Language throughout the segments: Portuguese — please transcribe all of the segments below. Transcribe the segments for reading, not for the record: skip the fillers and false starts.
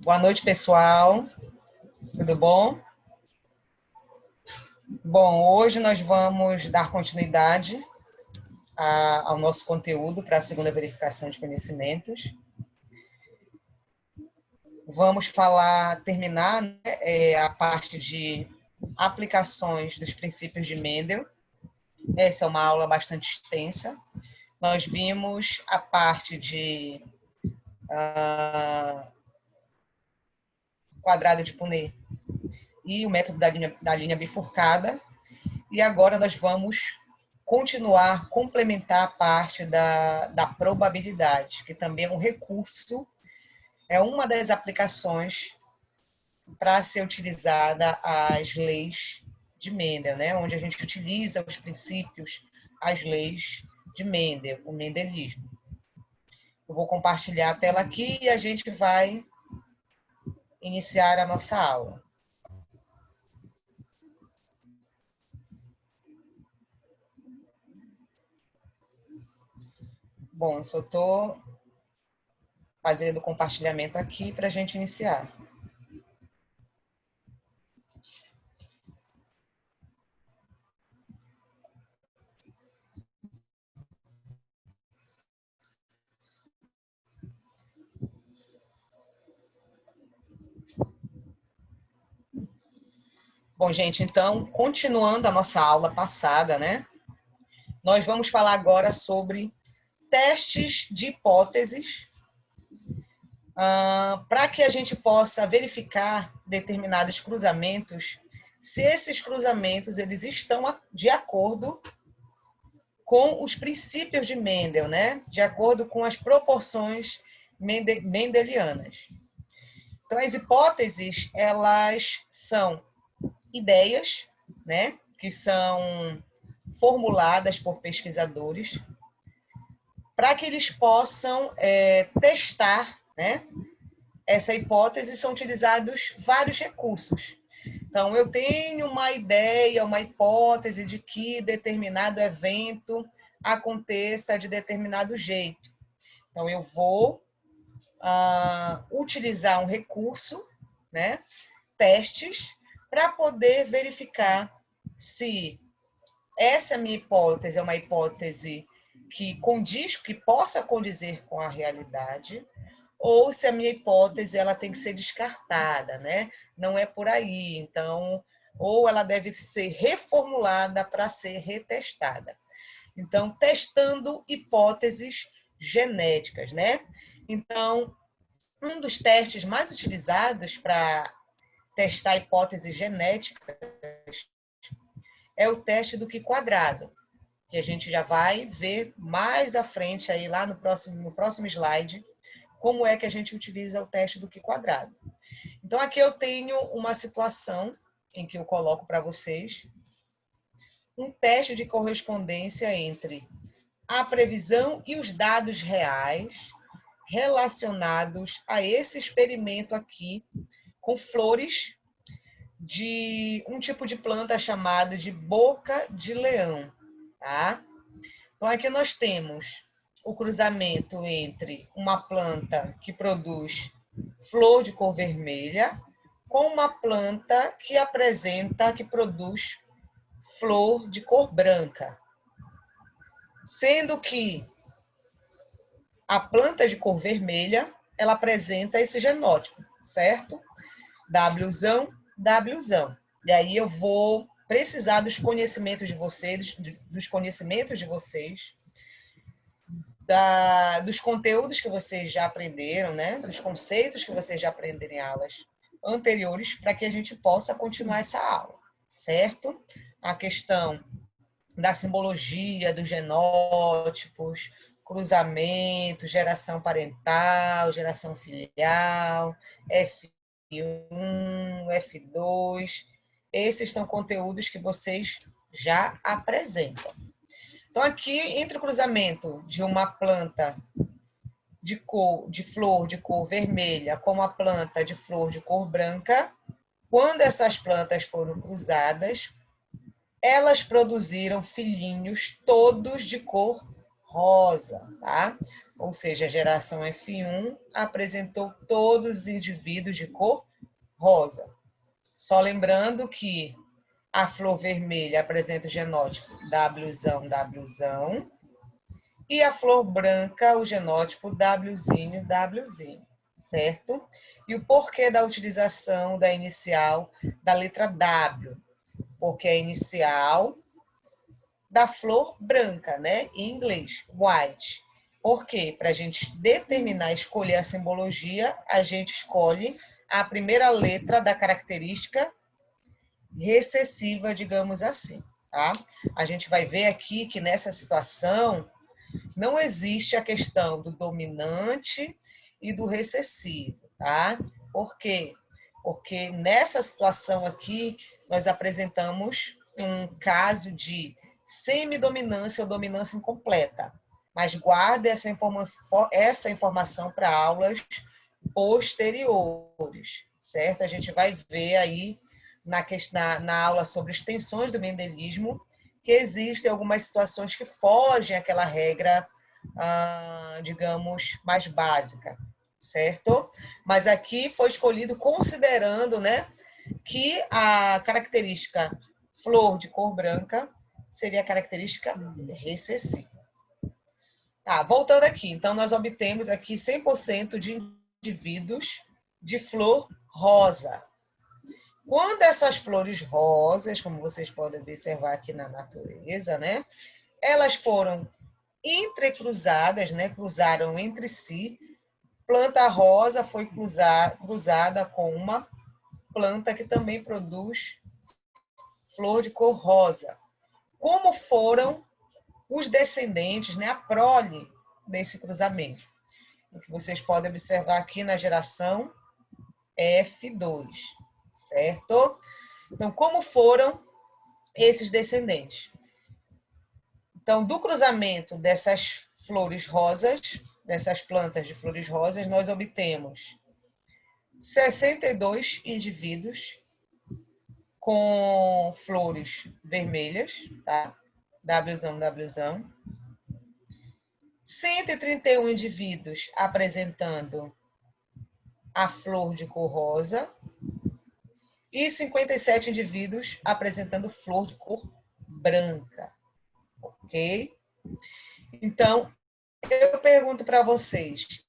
Boa noite, pessoal. Tudo bom? Bom, hoje nós vamos dar continuidade ao nosso conteúdo para a segunda verificação de conhecimentos. Vamos terminar a parte de aplicações dos princípios de Mendel. Essa é uma aula bastante extensa. Nós vimos a parte de quadrado de Punnett e o método da linha bifurcada. E agora nós vamos complementar a parte da probabilidade, que também é um recurso, é uma das aplicações para ser utilizada as leis de Mendel, né? Onde a gente utiliza os princípios, as leis de Mendel, o mendelismo. Eu vou compartilhar a tela aqui e a gente vai iniciar a nossa aula. Bom, só estou fazendo o compartilhamento aqui para a gente iniciar. Bom, gente, então, continuando a nossa aula passada, né? Nós vamos falar agora sobre testes de hipóteses para que a gente possa verificar determinados cruzamentos, se esses cruzamentos eles estão de acordo com os princípios de Mendel, né? De acordo com as proporções mendelianas. Então, as hipóteses, elas são ideias, né? Que são formuladas por pesquisadores para que eles possam testar, né? Essa hipótese. São utilizados vários recursos. Então, eu tenho uma ideia, uma hipótese de que determinado evento aconteça de determinado jeito. Então, eu vou utilizar um recurso, né? Testes, para poder verificar se essa minha hipótese é uma hipótese que possa condizer com a realidade, ou se a minha hipótese ela tem que ser descartada, né? Não é por aí. Então, ou ela deve ser reformulada para ser retestada. Então, testando hipóteses genéticas, né? Então, um dos testes mais utilizados para testar hipóteses genéticas é o teste do Q-quadrado, que a gente já vai ver mais à frente, aí, lá no próximo slide, como é que a gente utiliza o teste do Q-quadrado. Então, aqui eu tenho uma situação em que eu coloco para vocês um teste de correspondência entre a previsão e os dados reais relacionados a esse experimento aqui com flores de um tipo de planta chamado de boca de leão, tá? Então, aqui nós temos o cruzamento entre uma planta que produz flor de cor vermelha com uma planta que produz flor de cor branca. Sendo que a planta de cor vermelha, ela apresenta esse genótipo, certo? Wzão, Wzão. E aí eu vou precisar dos conhecimentos de vocês, dos conteúdos que vocês já aprenderam, né? Dos conceitos que vocês já aprenderam em aulas anteriores, para que a gente possa continuar essa aula, certo? A questão da simbologia, dos genótipos, cruzamento, geração parental, geração filial, F1, F2. Esses são conteúdos que vocês já apresentam. Então, aqui, entre o cruzamento de uma planta de flor de cor vermelha com uma planta de flor de cor branca, quando essas plantas foram cruzadas, elas produziram filhinhos todos de cor rosa, tá? ou seja, a geração F1 apresentou todos os indivíduos de cor rosa. Só lembrando que a flor vermelha apresenta o genótipo Wzão, Wzão, e a flor branca, o genótipo Wzinho, Wzinho, certo? E o porquê da utilização da inicial da letra W? Porque é a inicial da flor branca, né? Em inglês, white. Por quê? Para a gente determinar, escolher a simbologia, a gente escolhe a primeira letra da característica recessiva, digamos assim, tá? A gente vai ver aqui que nessa situação não existe a questão do dominante e do recessivo, tá? Por quê? Porque nessa situação aqui nós apresentamos um caso de semidominância ou dominância incompleta. Mas guarde essa informação para aulas posteriores, certo? A gente vai ver aí na aula sobre extensões do mendelismo que existem algumas situações que fogem àquela regra, digamos, mais básica, certo? Mas aqui foi escolhido considerando, né, que a característica flor de cor branca seria a característica recessiva. Tá, voltando aqui, então nós obtemos aqui 100% de indivíduos de flor rosa. Quando essas flores rosas, como vocês podem observar aqui na natureza, né, elas foram entrecruzadas, né, cruzaram entre si, planta rosa foi cruzada com uma planta que também produz flor de cor rosa. Como foram os descendentes, né, a prole desse cruzamento? O que vocês podem observar aqui na geração F2, certo? Então, como foram esses descendentes? Então, do cruzamento dessas flores rosas, dessas plantas de flores rosas, nós obtemos 62 indivíduos com flores vermelhas, tá? Wzão, Wzão. 131 indivíduos apresentando a flor de cor rosa e 57 indivíduos apresentando flor de cor branca, ok? Então, eu pergunto para vocês,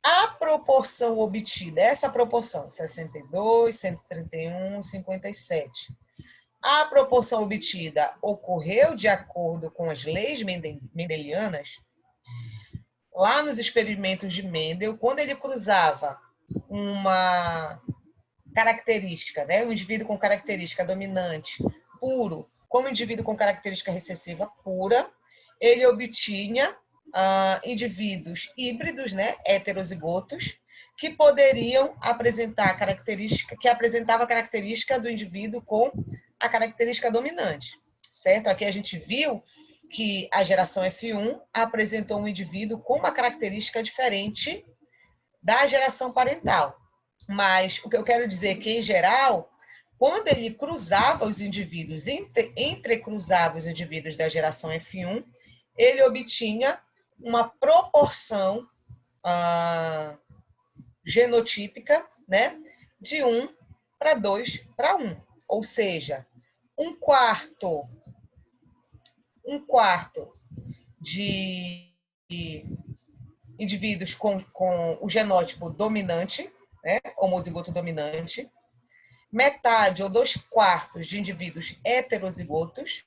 a proporção obtida, essa proporção, 62, 131, 57, a proporção obtida ocorreu de acordo com as leis mendelianas? Lá nos experimentos de Mendel, quando ele cruzava uma característica, né, um indivíduo com característica dominante puro com um indivíduo com característica recessiva pura, ele obtinha indivíduos híbridos, né, heterozigotos, que poderiam apresentar característica, que apresentava a característica do indivíduo com a característica dominante, certo? Aqui a gente viu que a geração F1 apresentou um indivíduo com uma característica diferente da geração parental. Mas o que eu quero dizer é que, em geral, quando ele cruzava os indivíduos, entrecruzava os indivíduos da geração F1, ele obtinha uma proporção genotípica, né, de 1 para 2 para 1. Ou seja, um quarto de indivíduos com o genótipo dominante, né, homozigoto dominante, metade ou 2/4 de indivíduos heterozigotos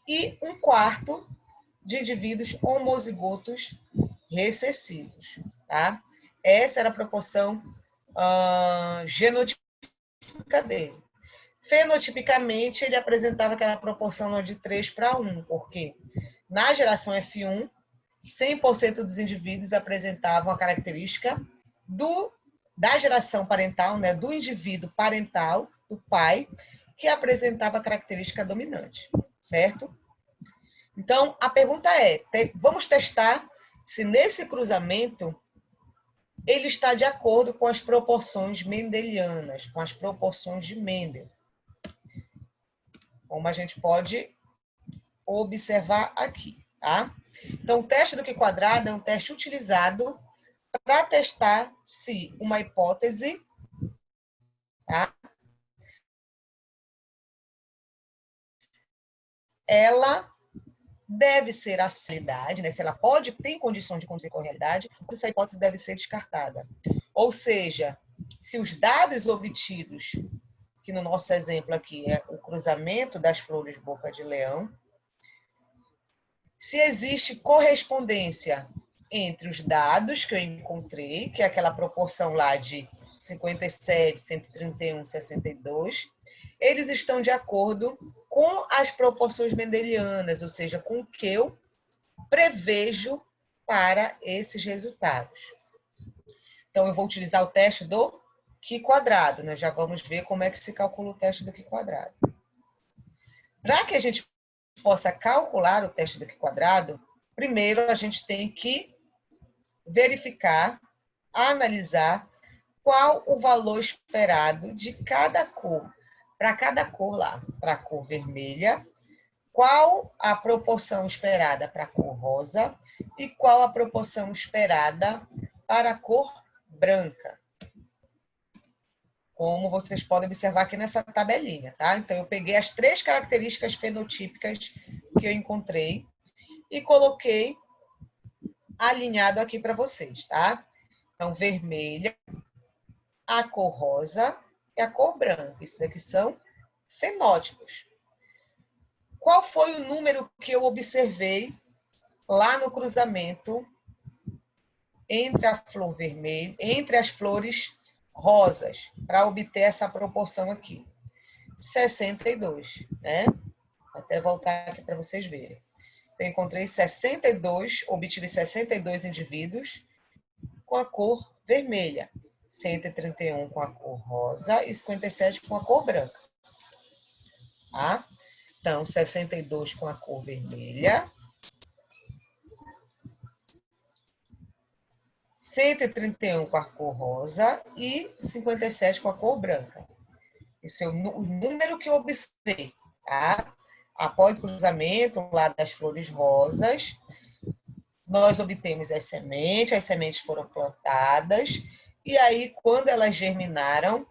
e 1/4 de indivíduos homozigotos recessivos, tá? Essa era a proporção genotípica dele. Fenotipicamente, ele apresentava aquela proporção de 3 para 1, porque na geração F1, 100% dos indivíduos apresentavam a característica da geração parental, né, do indivíduo parental, do pai, que apresentava a característica dominante, certo? Então, a pergunta é, vamos testar se nesse cruzamento ele está de acordo com as proporções mendelianas, com as proporções de Mendel. Como a gente pode observar aqui, tá? Então, o teste do Q² é um teste utilizado para testar se uma hipótese, tá? Ela deve ser a realidade, né? Se ela tem condições de conduzir com a realidade, essa hipótese deve ser descartada. Ou seja, se os dados obtidos, que no nosso exemplo aqui é o cruzamento das flores boca de leão, se existe correspondência entre os dados que eu encontrei, que é aquela proporção lá de 57, 131, 62, eles estão de acordo com as proporções mendelianas, ou seja, com o que eu prevejo para esses resultados. Então, eu vou utilizar o teste do Q². Nós já vamos ver como é que se calcula o teste do Q². Para que a gente possa calcular o teste do Q², primeiro a gente tem que verificar, analisar qual o valor esperado de cada cor. Para cada cor lá, para a cor vermelha, qual a proporção esperada para a cor rosa e qual a proporção esperada para a cor branca. Como vocês podem observar aqui nessa tabelinha, tá? Então, eu peguei as 3 características fenotípicas que eu encontrei e coloquei alinhado aqui para vocês, tá? Então, vermelha, a cor rosa e a cor branca. Isso daqui são fenótipos. Qual foi o número que eu observei lá no cruzamento entre a flor vermelha, entre as flores rosas, para obter essa proporção aqui? 62, né? Vou até voltar aqui para vocês verem. Eu encontrei 62, obtive 62 indivíduos com a cor vermelha, 131 com a cor rosa e 57 com a cor branca. Tá? Então, 62 com a cor vermelha, 131 com a cor rosa e 57 com a cor branca. Esse foi o número que eu observei, tá? Após o cruzamento lá das flores rosas, nós obtemos as sementes foram plantadas, e aí, quando elas germinaram,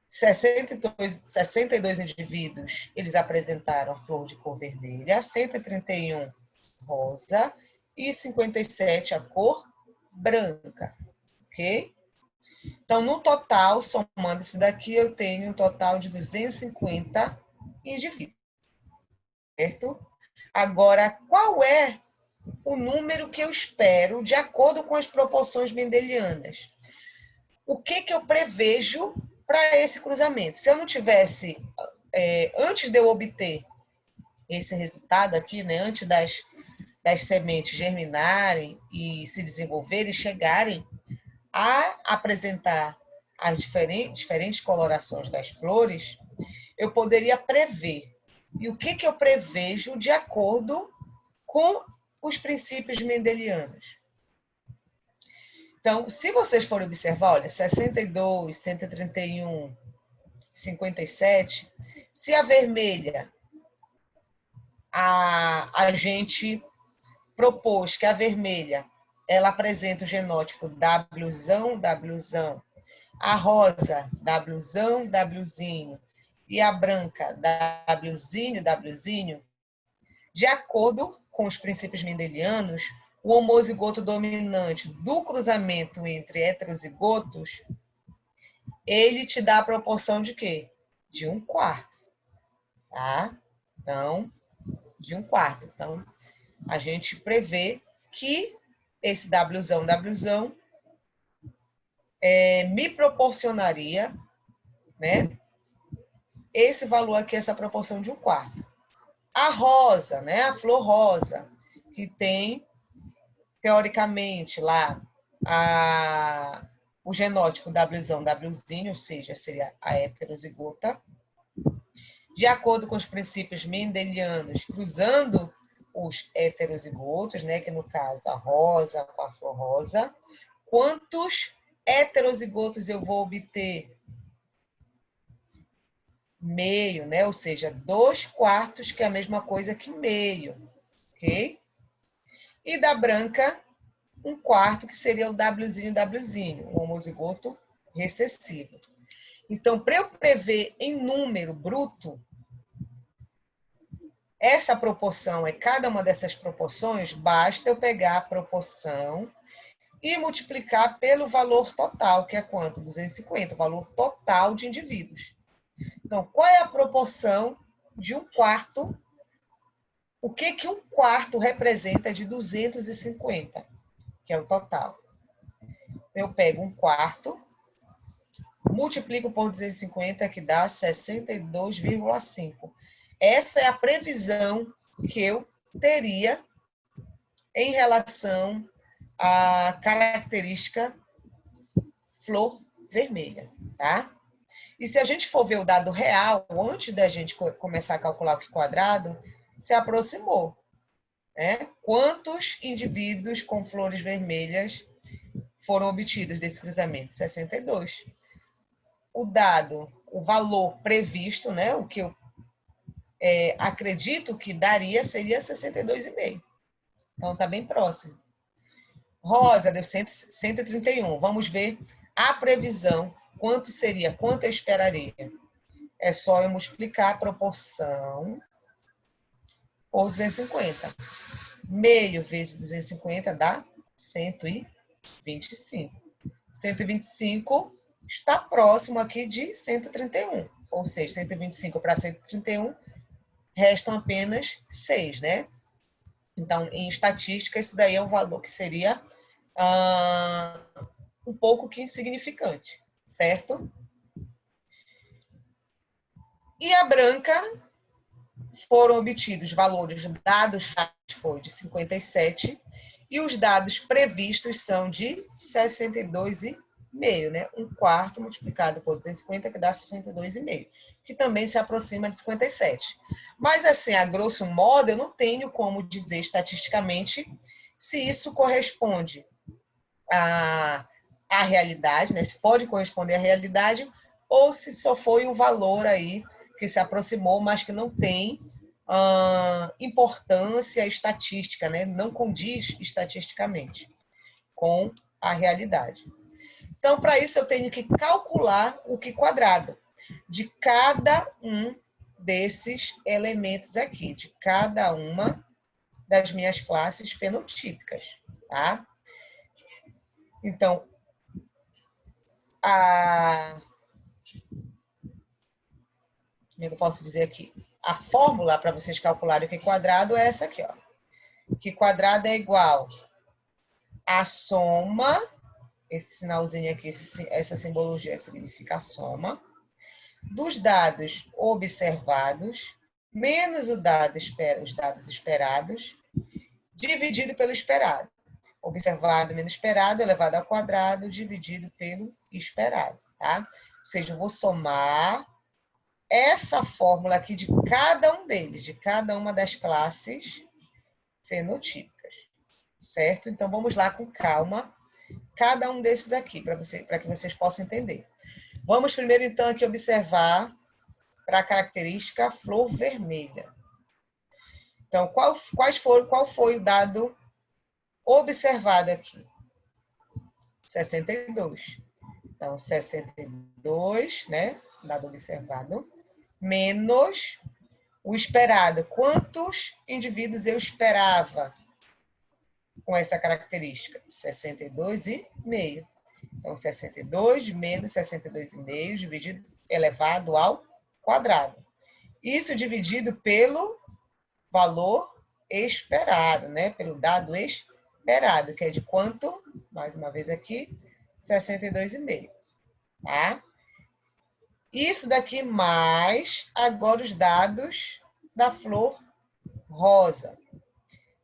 62 indivíduos, eles apresentaram flor de cor vermelha, 131 rosa e 57 a cor branca, ok? Então, no total, somando isso daqui, eu tenho um total de 250 indivíduos, certo? Agora, qual é o número que eu espero de acordo com as proporções mendelianas? O que eu prevejo para esse cruzamento? Se eu não tivesse, antes de eu obter esse resultado aqui, né, antes das sementes germinarem e se desenvolverem, chegarem a apresentar as diferentes colorações das flores, eu poderia prever. E o que eu prevejo de acordo com os princípios mendelianos? Então, se vocês forem observar, olha, 62, 131, 57, se a vermelha, a gente propôs que a vermelha ela apresenta o genótipo Wzão, Wzão, a rosa, Wzão, Wzinho, e a branca, Wzinho, Wzinho, de acordo com os princípios mendelianos, o homozigoto dominante do cruzamento entre heterozigotos, ele te dá a proporção de quê? De 1/4, tá? Então, de 1/4. Então, a gente prevê que esse Wzão, Wzão, me proporcionaria, né, esse valor aqui, essa proporção de 1/4. A rosa, né, a flor rosa, que tem, teoricamente, lá o genótipo Wzão, Wzinho, ou seja, seria a heterozigota, de acordo com os princípios mendelianos, cruzando os heterozigotos, né, que no caso a rosa com a flor rosa, quantos heterozigotos eu vou obter? Meio, né? Ou seja, 2/4, que é a mesma coisa que meio, ok? E da branca, 1/4, que seria o Wzinho, o homozigoto recessivo. Então, para eu prever em número bruto, essa proporção é cada uma dessas proporções, basta eu pegar a proporção e multiplicar pelo valor total, que é quanto? 250, o valor total de indivíduos. Então, qual é a proporção de 1/4? O que 1/4 representa de 250, que é o total? Eu pego 1/4, multiplico por 250, que dá 62,5. Essa é a previsão que eu teria em relação à característica flor vermelha, tá? E se a gente for ver o dado real, antes da gente começar a calcular o Q², se aproximou, né? Quantos indivíduos com flores vermelhas foram obtidos desse cruzamento? 62. O dado, o valor previsto, né? O que eu acredito que daria seria 62,5. Então, está bem próximo. Rosa deu 131. Vamos ver a previsão. Quanto seria? Quanto eu esperaria? É só eu multiplicar a proporção por 250. Meio vezes 250 dá 125. 125 está próximo aqui de 131. Ou seja, 125 para 131, restam apenas 6, né? Então, em estatística, isso daí é um valor que seria um pouco que insignificante, certo? E a branca, foram obtidos valores dados foi de 57 e os dados previstos são de 62,5, né? 1/4 multiplicado por 250, que dá 62,5, que também se aproxima de 57. Mas, assim, a grosso modo, eu não tenho como dizer estatisticamente se isso corresponde à realidade, né? Se pode corresponder à realidade ou se só foi um valor aí que se aproximou, mas que não tem importância estatística, né? Não condiz estatisticamente com a realidade. Então, para isso, eu tenho que calcular o Q² de cada um desses elementos aqui, de cada uma das minhas classes fenotípicas, tá? Então, como é que eu posso dizer aqui? A fórmula para vocês calcularem o Q² é essa aqui, ó. Q² é igual a soma, esse sinalzinho aqui, essa simbologia significa a soma, dos dados observados, menos os dados esperados, dividido pelo esperado. Observado menos esperado elevado ao quadrado, dividido pelo esperado, tá? Ou seja, eu vou somar essa fórmula aqui de cada um deles, de cada uma das classes fenotípicas, certo? Então, vamos lá com calma, cada um desses aqui, para que vocês possam entender. Vamos primeiro, então, aqui observar para a característica flor vermelha. Então, qual foi o dado observado aqui? 62. Então, 62, né? Dado observado, menos o esperado. Quantos indivíduos eu esperava com essa característica? 62,5. Então, 62 menos 62,5 dividido, elevado ao quadrado. Isso dividido pelo valor esperado, né? Pelo dado esperado, que é de quanto? Mais uma vez aqui, 62,5, tá? Isso daqui mais agora os dados da flor rosa.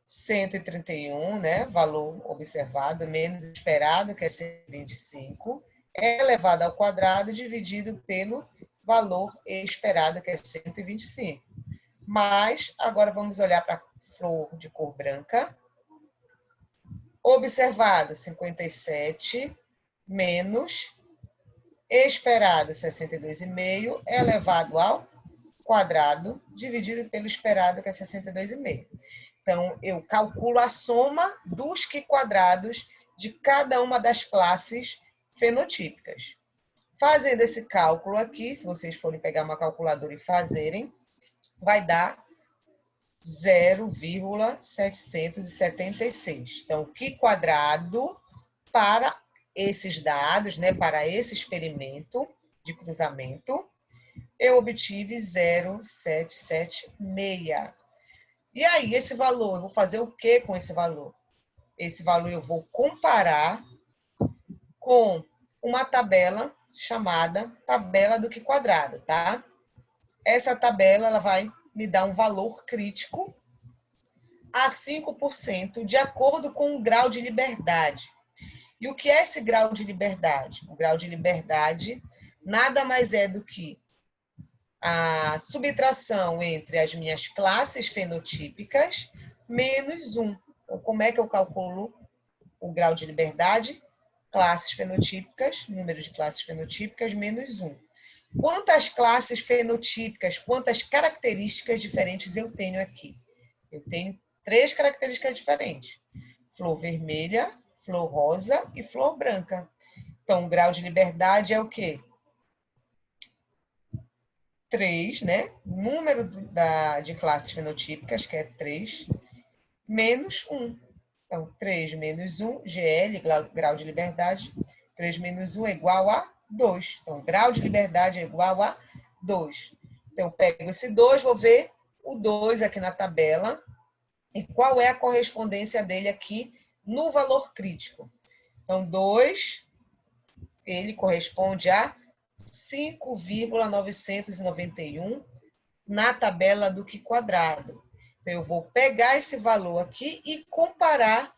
131, né? Valor observado, menos esperado, que é 125, é elevado ao quadrado dividido pelo valor esperado, que é 125. Mas, agora vamos olhar para a flor de cor branca. Observado, 57, menos esperado, 62,5, elevado ao quadrado, dividido pelo esperado, que é 62,5. Então, eu calculo a soma dos Q quadrados de cada uma das classes fenotípicas. Fazendo esse cálculo aqui, se vocês forem pegar uma calculadora e fazerem, vai dar 0,776. Então, Q quadrado para esses dados, né, para esse experimento de cruzamento, eu obtive 0,776. E aí, esse valor, eu vou fazer o que com esse valor? Esse valor eu vou comparar com uma tabela chamada tabela do Q quadrado, tá? Essa tabela ela vai me dar um valor crítico a 5% de acordo com o grau de liberdade. E o que é esse grau de liberdade? O grau de liberdade nada mais é do que a subtração entre as minhas classes fenotípicas menos 1. Então, como é que eu calculo o grau de liberdade? Classes fenotípicas, número de classes fenotípicas, menos 1. Quantas classes fenotípicas, quantas características diferentes eu tenho aqui? Eu tenho 3 características diferentes. Flor vermelha, flor rosa e flor branca. Então, o grau de liberdade é o quê? 3, né? Número de classes fenotípicas, que é 3, menos 1. Então, 3 menos 1, GL, grau de liberdade. 3 menos 1 é igual a 2. Então, grau de liberdade é igual a 2. Então, eu pego esse 2, vou ver o 2 aqui na tabela. E qual é a correspondência dele aqui no valor crítico? Então, 2, ele corresponde a 5,991 na tabela do Q quadrado. Então, eu vou pegar esse valor aqui e comparar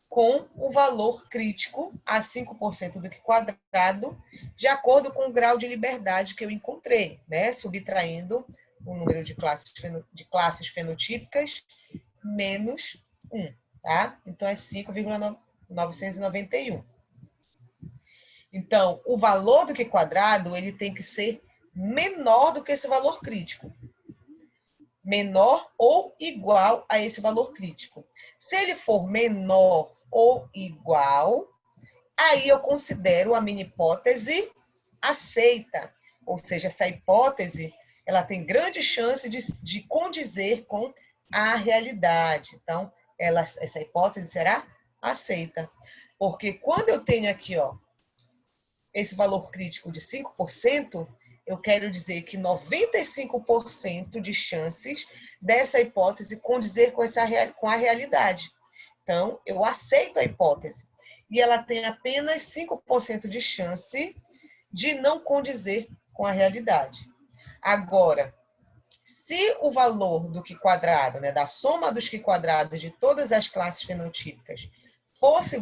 com o valor crítico a 5% do Q quadrado, de acordo com o grau de liberdade que eu encontrei, né? Subtraindo o número de classes fenotípicas menos 1, tá? Então, é 5,991. Então, o valor do Q quadrado, ele tem que ser menor do que esse valor crítico. Menor ou igual a esse valor crítico. Se ele for menor ou igual, aí eu considero a minha hipótese aceita. Ou seja, essa hipótese, ela tem grande chance de condizer com a realidade. Então, essa hipótese será aceita. Porque quando eu tenho aqui, ó, esse valor crítico de 5%, eu quero dizer que 95% de chances dessa hipótese condizer com a realidade. Então, eu aceito a hipótese. E ela tem apenas 5% de chance de não condizer com a realidade. Agora, se o valor do Q quadrado, né, da soma dos Q quadrados de todas as classes fenotípicas fosse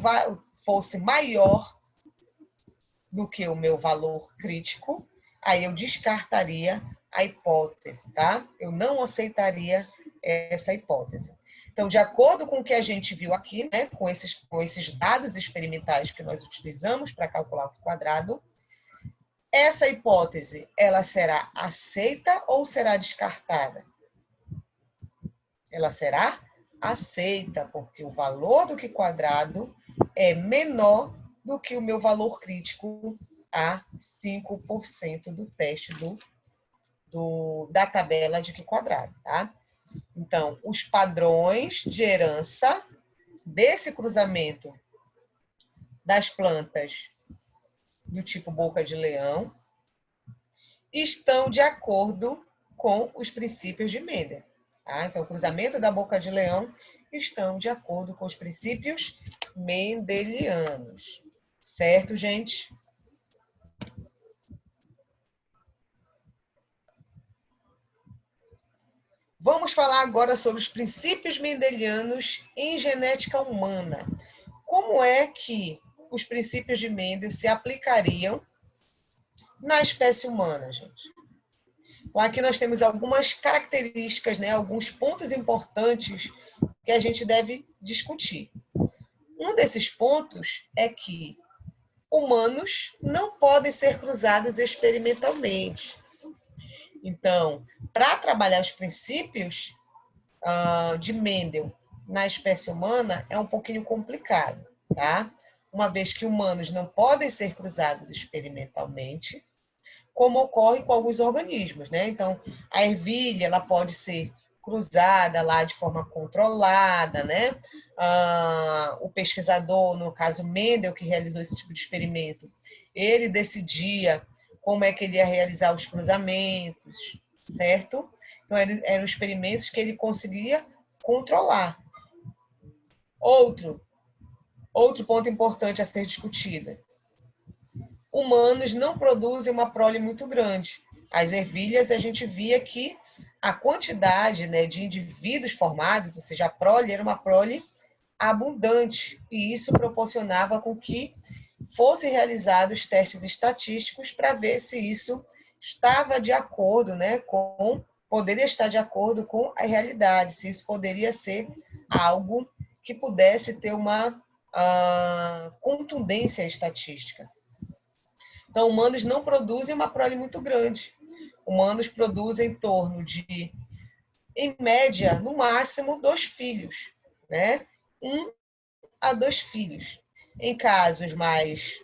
maior do que o meu valor crítico, aí eu descartaria a hipótese, tá? Eu não aceitaria essa hipótese. Então, de acordo com o que a gente viu aqui, né, com esses dados experimentais que nós utilizamos para calcular o Q quadrado, essa hipótese, ela será aceita ou será descartada? Ela será aceita, porque o valor do Q quadrado é menor do que o meu valor crítico a 5% do teste da tabela de Q quadrado, tá? Então, os padrões de herança desse cruzamento das plantas do tipo boca de leão estão de acordo com os princípios de Mendel. Tá? Então, o cruzamento da boca de leão estão de acordo com os princípios mendelianos. Certo, gente? Vamos falar agora sobre os princípios mendelianos em genética humana. Como é que os princípios de Mendel se aplicariam na espécie humana, gente? Então, aqui nós temos algumas características, né, alguns pontos importantes que a gente deve discutir. Um desses pontos é que humanos não podem ser cruzados experimentalmente. Então, para trabalhar os princípios, de Mendel na espécie humana é um pouquinho complicado, tá? Uma vez que humanos não podem ser cruzados experimentalmente, como ocorre com alguns organismos, né? Então, a ervilha, ela pode ser cruzada lá de forma controlada, né? O pesquisador, no caso Mendel, que realizou esse tipo de experimento, ele decidia como é que ele ia realizar os cruzamentos, certo? Então, eram experimentos que ele conseguia controlar. Outro ponto importante a ser discutido. Humanos não produzem uma prole muito grande. As ervilhas, a gente via que a quantidade, né, de indivíduos formados, ou seja, a prole era uma prole abundante, e isso proporcionava com que fossem realizados testes estatísticos para ver se isso estava de acordo, né, poderia estar de acordo com a realidade, se isso poderia ser algo que pudesse ter uma contundência estatística. Então, humanos não produzem uma prole muito grande. Humanos produzem em torno de, em média, no máximo, 2 filhos, né? 1 a 2 filhos. Em casos mais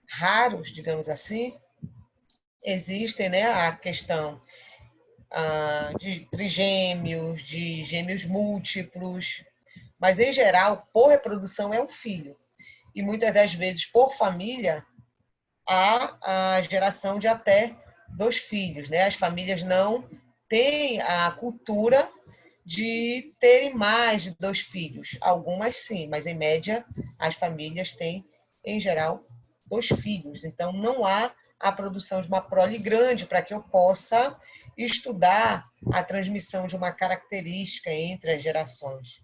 raros, digamos assim, existem, né, a questão de trigêmeos, de gêmeos múltiplos, mas, em geral, por reprodução é um filho. E muitas das vezes, por família, há a geração de até 2 filhos, né? As famílias não têm a cultura de terem mais de 2 filhos. Algumas sim, mas em média as famílias têm, em geral, 2 filhos. Então não há a produção de uma prole grande para que eu possa estudar a transmissão de uma característica entre as gerações.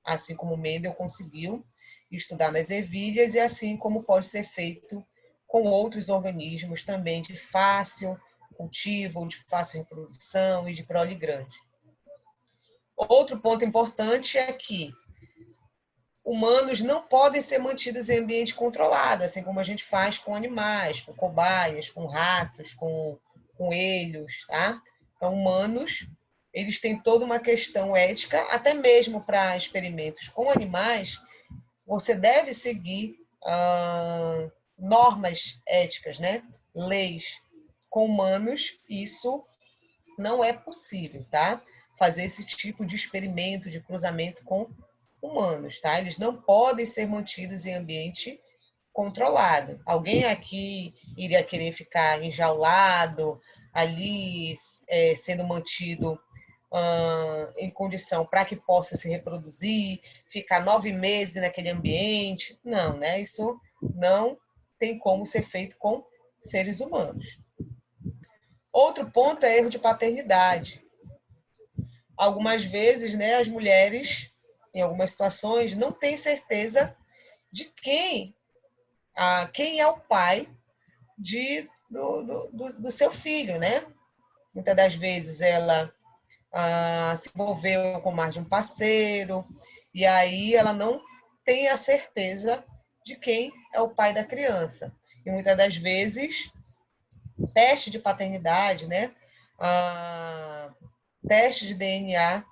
Assim como Mendel conseguiu estudar nas ervilhas e assim como pode ser feito com outros organismos também de fácil cultivo, de fácil reprodução e de prole grande. Outro ponto importante é que humanos não podem ser mantidos em ambiente controlado, assim como a gente faz com animais, com cobaias, com ratos, com coelhos, tá? Então, humanos, eles têm toda uma questão ética, até mesmo para experimentos com animais, você deve seguir normas éticas, né? Leis. Com humanos, isso não é possível, tá? Fazer esse tipo de experimento, de cruzamento com humanos, tá? Eles não podem ser mantidos em ambiente controlado. Alguém aqui iria querer ficar enjaulado, ali sendo mantido em condição para que possa se reproduzir, ficar 9 meses naquele ambiente? Não, né? Isso não tem como ser feito com seres humanos. Outro ponto é erro de paternidade. Algumas vezes, né, as mulheres, em algumas situações, não têm certeza de quem é o pai do seu filho, né? Muitas das vezes ela se envolveu com mais de um parceiro, e aí ela não tem a certeza de quem é o pai da criança. E muitas das vezes, teste de paternidade, né? Teste de DNA,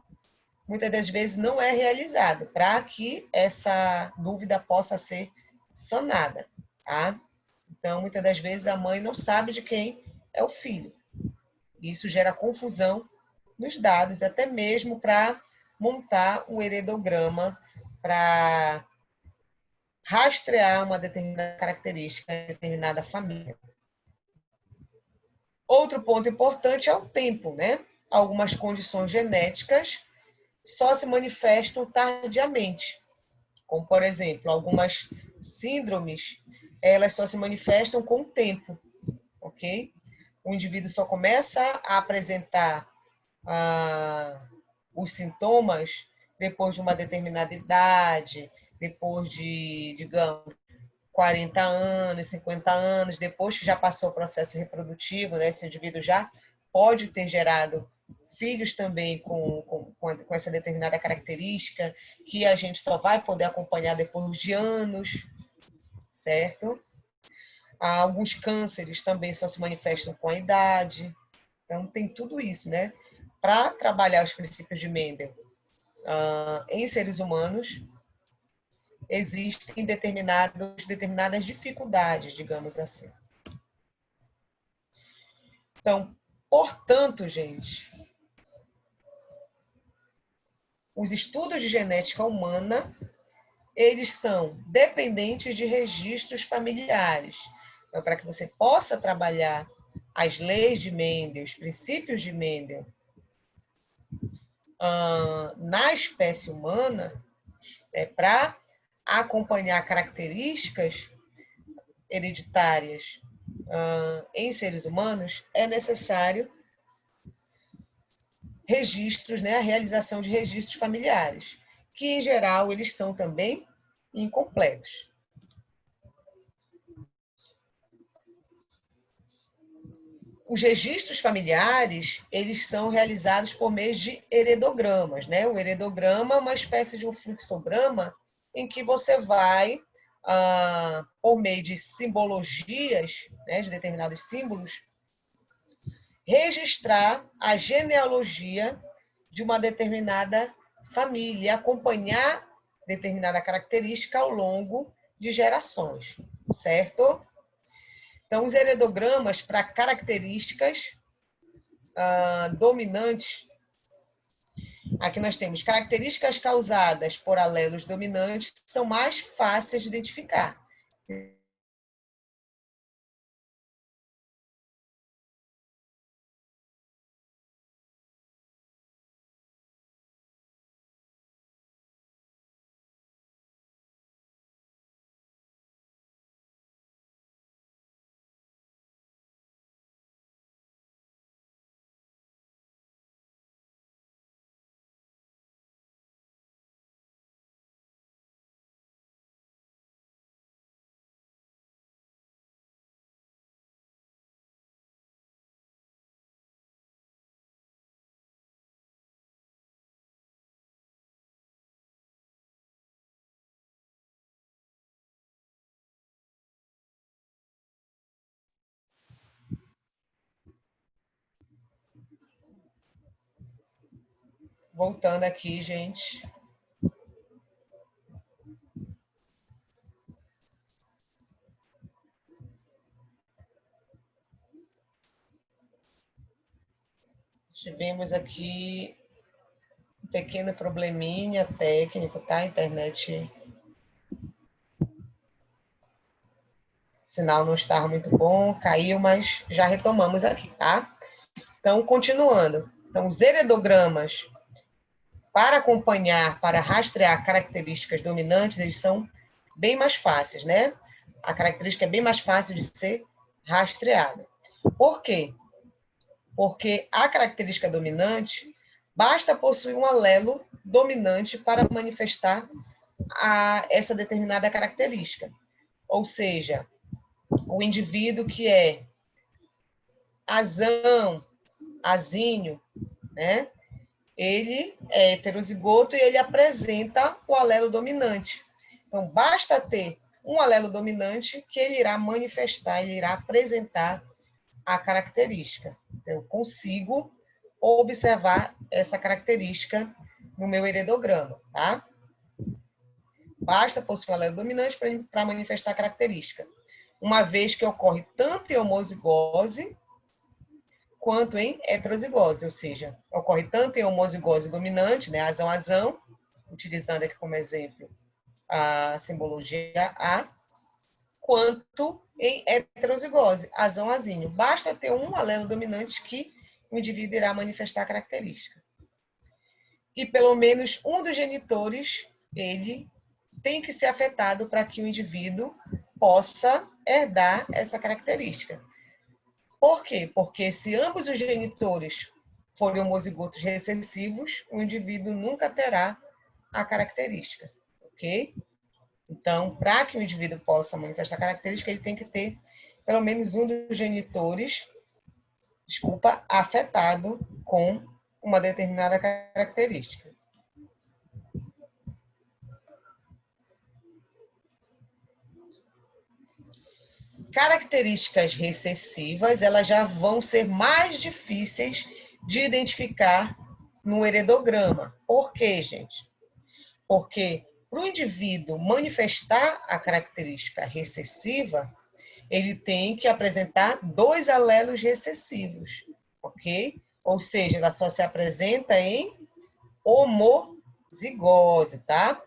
muitas das vezes não é realizado para que essa dúvida possa ser sanada, tá? Então, muitas das vezes a mãe não sabe de quem é o filho. Isso gera confusão nos dados, até mesmo para montar um heredograma para rastrear uma determinada característica, determinada família. Outro ponto importante é o tempo, né? Algumas condições genéticas só se manifestam tardiamente, como, por exemplo, algumas síndromes, elas só se manifestam com o tempo, ok? O indivíduo só começa a apresentar os sintomas depois de uma determinada idade, depois de, digamos, 40 anos, 50 anos, depois que já passou o processo reprodutivo, né, esse indivíduo já pode ter gerado filhos também com essa determinada característica, que a gente só vai poder acompanhar depois de anos, certo? Alguns cânceres também só se manifestam com a idade. Então, tem tudo isso, né? para trabalhar os princípios de Mendel em seres humanos, existem determinadas dificuldades, digamos assim. Então, portanto, gente, os estudos de genética humana, eles são dependentes de registros familiares. Então, para que você possa trabalhar as leis de Mendel, os princípios de Mendel, na espécie humana, para acompanhar características hereditárias em seres humanos, é necessário registros, né, a realização de registros familiares, que, em geral, eles são também incompletos. Os registros familiares, eles são realizados por meio de heredogramas, né? O heredograma é uma espécie de um fluxograma em que você vai, por meio de simbologias, né, de determinados símbolos, registrar a genealogia de uma determinada família, acompanhar determinada característica ao longo de gerações, certo? Então, os heredogramas para características dominantes, aqui nós temos características causadas por alelos dominantes, que são mais fáceis de identificar. Voltando aqui, gente. Tivemos aqui um pequeno probleminha técnico, tá? A internet, sinal não estava muito bom, caiu, mas já retomamos aqui, tá? Então, continuando. Então, os heredogramas, para acompanhar, para rastrear características dominantes, eles são bem mais fáceis, né? A característica é bem mais fácil de ser rastreada. Por quê? Porque a característica dominante basta possuir um alelo dominante para manifestar essa determinada característica. Ou seja, o indivíduo que é azão, azinho, né? Ele é heterozigoto e ele apresenta o alelo dominante. Então, basta ter um alelo dominante que ele irá manifestar, ele irá apresentar a característica. Então, eu consigo observar essa característica no meu heredograma, tá? Basta possuir um alelo dominante para manifestar a característica. Uma vez que ocorre tanto em homozigose quanto em heterozigose, ou seja, ocorre tanto em homozigose dominante, né, azão-azão, utilizando aqui como exemplo a simbologia A, quanto em heterozigose, azão-azinho. Basta ter um alelo dominante que o indivíduo irá manifestar a característica. E pelo menos um dos genitores, ele tem que ser afetado para que o indivíduo possa herdar essa característica. Por quê? Porque se ambos os genitores forem homozigotos recessivos, o indivíduo nunca terá a característica, ok? Então, para que o indivíduo possa manifestar a característica, ele tem que ter pelo menos um dos genitores, afetado com uma determinada característica. Características recessivas, elas já vão ser mais difíceis de identificar no heredograma. Por quê, gente? Porque para o indivíduo manifestar a característica recessiva, ele tem que apresentar 2 alelos recessivos, ok? Ou seja, ela só se apresenta em homozigose, tá?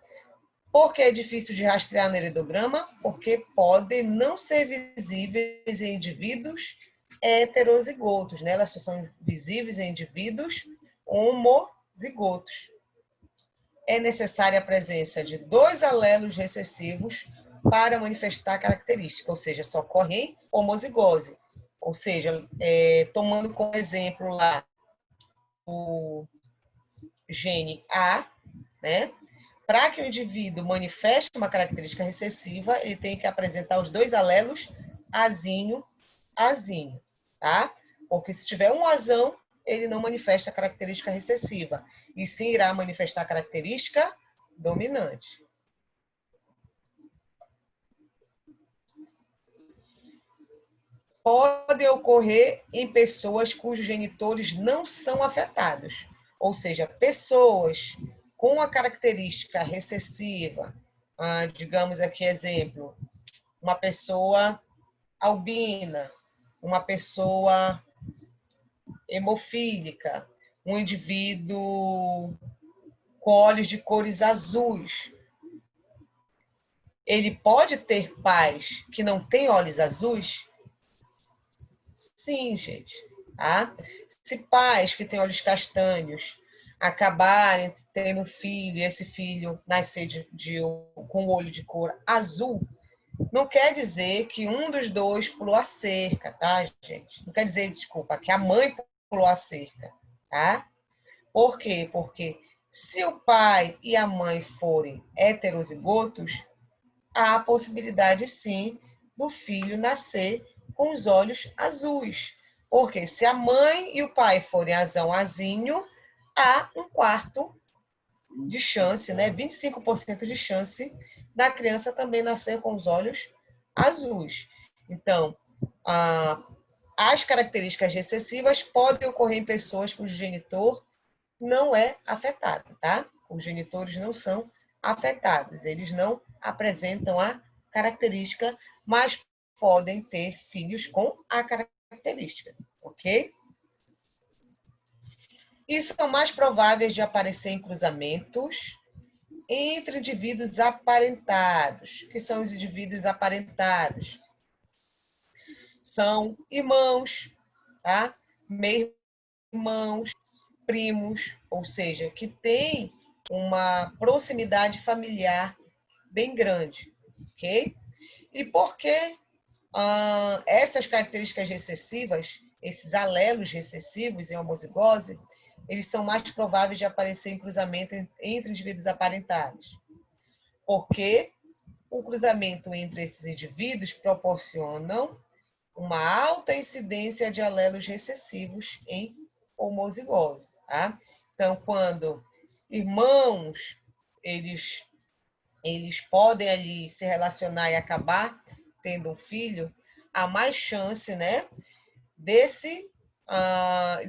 Por que é difícil de rastrear no heredograma? Porque podem não ser visíveis em indivíduos heterozigotos, né? Elas só são visíveis em indivíduos homozigotos. É necessária a presença de 2 alelos recessivos para manifestar a característica, ou seja, só ocorre em homozigose. Ou seja, tomando como exemplo lá o gene A, né? Para que o indivíduo manifeste uma característica recessiva, ele tem que apresentar os 2 alelos azinho, azinho, tá? Porque se tiver um azão, ele não manifesta a característica recessiva, e sim irá manifestar a característica dominante. Pode ocorrer em pessoas cujos genitores não são afetados, ou seja, pessoas com a característica recessiva, digamos aqui exemplo, uma pessoa albina, uma pessoa hemofílica, um indivíduo com olhos de cores azuis. Ele pode ter pais que não têm olhos azuis? Sim, gente. Tá? Se pais que têm olhos castanhos acabarem tendo um filho e esse filho nascer com o olho de cor azul, não quer dizer que um dos dois pulou a cerca, tá, gente? Não quer dizer, desculpa, que a mãe pulou a cerca, tá? Por quê? Porque se o pai e a mãe forem heterozigotos, há a possibilidade, sim, do filho nascer com os olhos azuis. Porque se a mãe e o pai forem azão-azinho, há 1/4 de chance, né? 25% de chance da criança também nascer com os olhos azuis. Então, as características recessivas podem ocorrer em pessoas cujo genitor não é afetado, tá? Os genitores não são afetados, eles não apresentam a característica, mas podem ter filhos com a característica, ok? E são mais prováveis de aparecer em cruzamentos entre indivíduos aparentados. O que são os indivíduos aparentados? São irmãos, tá? Meio-irmãos, primos, ou seja, que têm uma proximidade familiar bem grande, ok? E por que essas características recessivas, esses alelos recessivos em homozigose, eles são mais prováveis de aparecer em cruzamento entre indivíduos aparentados? Porque o cruzamento entre esses indivíduos proporcionam uma alta incidência de alelos recessivos em homozigose, tá? Então, quando irmãos, eles podem ali se relacionar e acabar tendo um filho, há mais chance, né, desses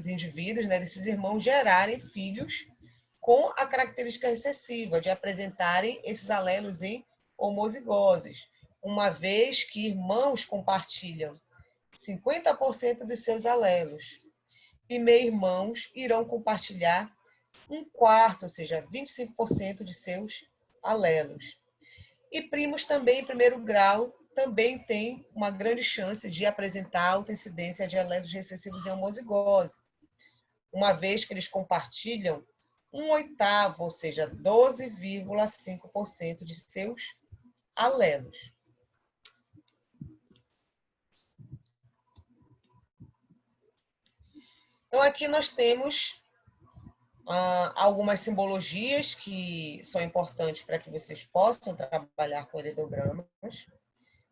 indivíduos, né, desses irmãos gerarem filhos com a característica recessiva, de apresentarem esses alelos em homozigoses, uma vez que irmãos compartilham 50% dos seus alelos e meio-irmãos irão compartilhar 1/4, ou seja, 25% de seus alelos. E primos também, em primeiro grau, também têm uma grande chance de apresentar alta incidência de alelos recessivos em homozigose, uma vez que eles compartilham 1/8, ou seja, 12,5% de seus alelos. Então, aqui nós temos algumas simbologias que são importantes para que vocês possam trabalhar com heredogramas.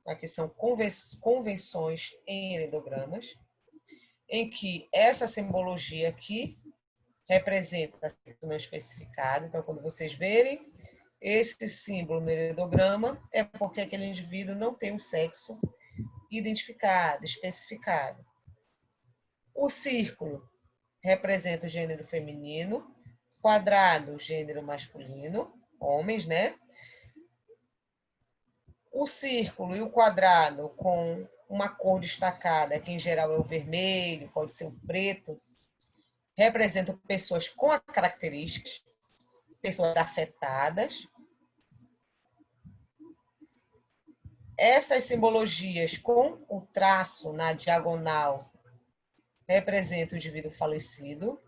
Aqui são convenções em heredogramas, em que essa simbologia aqui representa sexo não especificado. Então, quando vocês verem esse símbolo no heredograma, é porque aquele indivíduo não tem um sexo identificado, especificado. O círculo representa o gênero feminino, quadrado, gênero masculino, homens, né? O círculo e o quadrado com uma cor destacada, que em geral é o vermelho, pode ser o preto, representam pessoas com características, pessoas afetadas. Essas simbologias com o traço na diagonal representam o indivíduo falecido.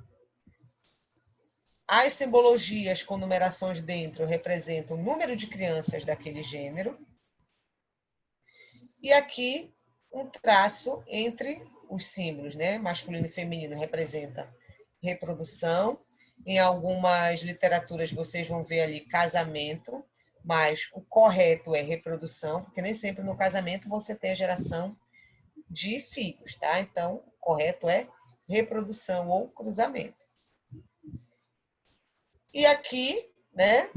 As simbologias com numerações dentro representam o número de crianças daquele gênero. E aqui um traço entre os símbolos, né? Masculino e feminino representa reprodução. Em algumas literaturas vocês vão ver ali casamento, mas o correto é reprodução, porque nem sempre no casamento você tem a geração de filhos, tá? Então, o correto é reprodução ou cruzamento. E aqui, né,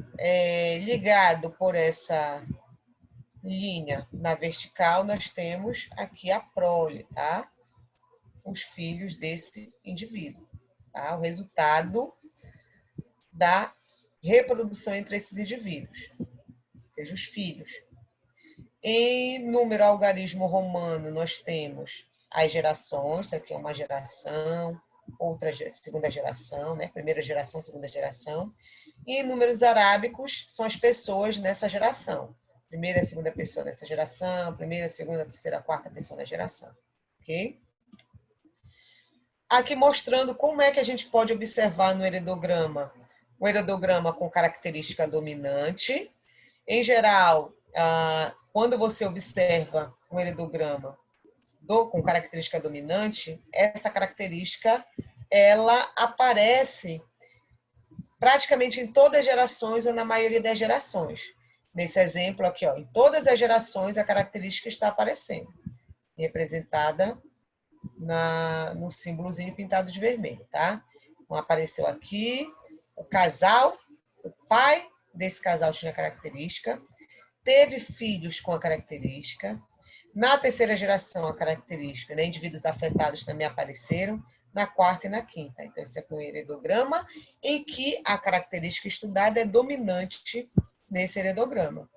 ligado por essa linha na vertical, nós temos aqui a prole, tá? Os filhos desse indivíduo, tá? O resultado da reprodução entre esses indivíduos, seja os filhos. Em número algarismo romano, nós temos as gerações, isso aqui é uma geração, outra segunda geração, né? Primeira geração, segunda geração. E em números arábicos, são as pessoas nessa geração. Primeira e segunda pessoa dessa geração, primeira, segunda, terceira, quarta pessoa da geração. Ok? Aqui mostrando como é que a gente pode observar no heredograma. Um heredograma com característica dominante. Em geral, quando você observa um heredograma com característica dominante, essa característica ela aparece praticamente em todas as gerações ou na maioria das gerações. Nesse exemplo aqui, ó, em todas as gerações a característica está aparecendo, representada no símbolozinho pintado de vermelho, tá? Então, apareceu aqui o casal, o pai desse casal tinha característica, teve filhos com a característica. Na terceira geração, a característica, né, indivíduos afetados também apareceram, na quarta e na quinta. Então, esse aqui é um heredograma em que a característica estudada é dominante nesse heredograma.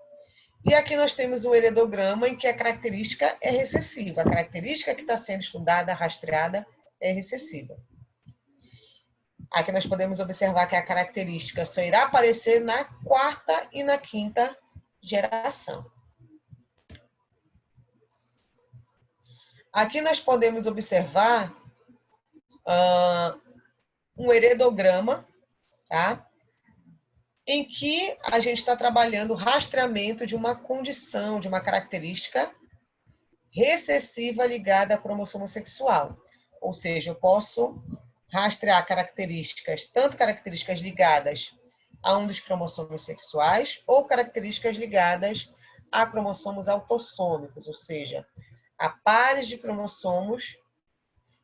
E aqui nós temos um heredograma em que a característica é recessiva. A característica que está sendo estudada, rastreada, é recessiva. Aqui nós podemos observar que a característica só irá aparecer na quarta e na quinta geração. Aqui nós podemos observar um heredograma, tá? Em que a gente está trabalhando o rastreamento de uma condição, de uma característica recessiva ligada à cromossomo sexual. Ou seja, eu posso rastrear características, tanto características ligadas a um dos cromossomos sexuais ou características ligadas a cromossomos autossômicos, ou seja, a pares de cromossomos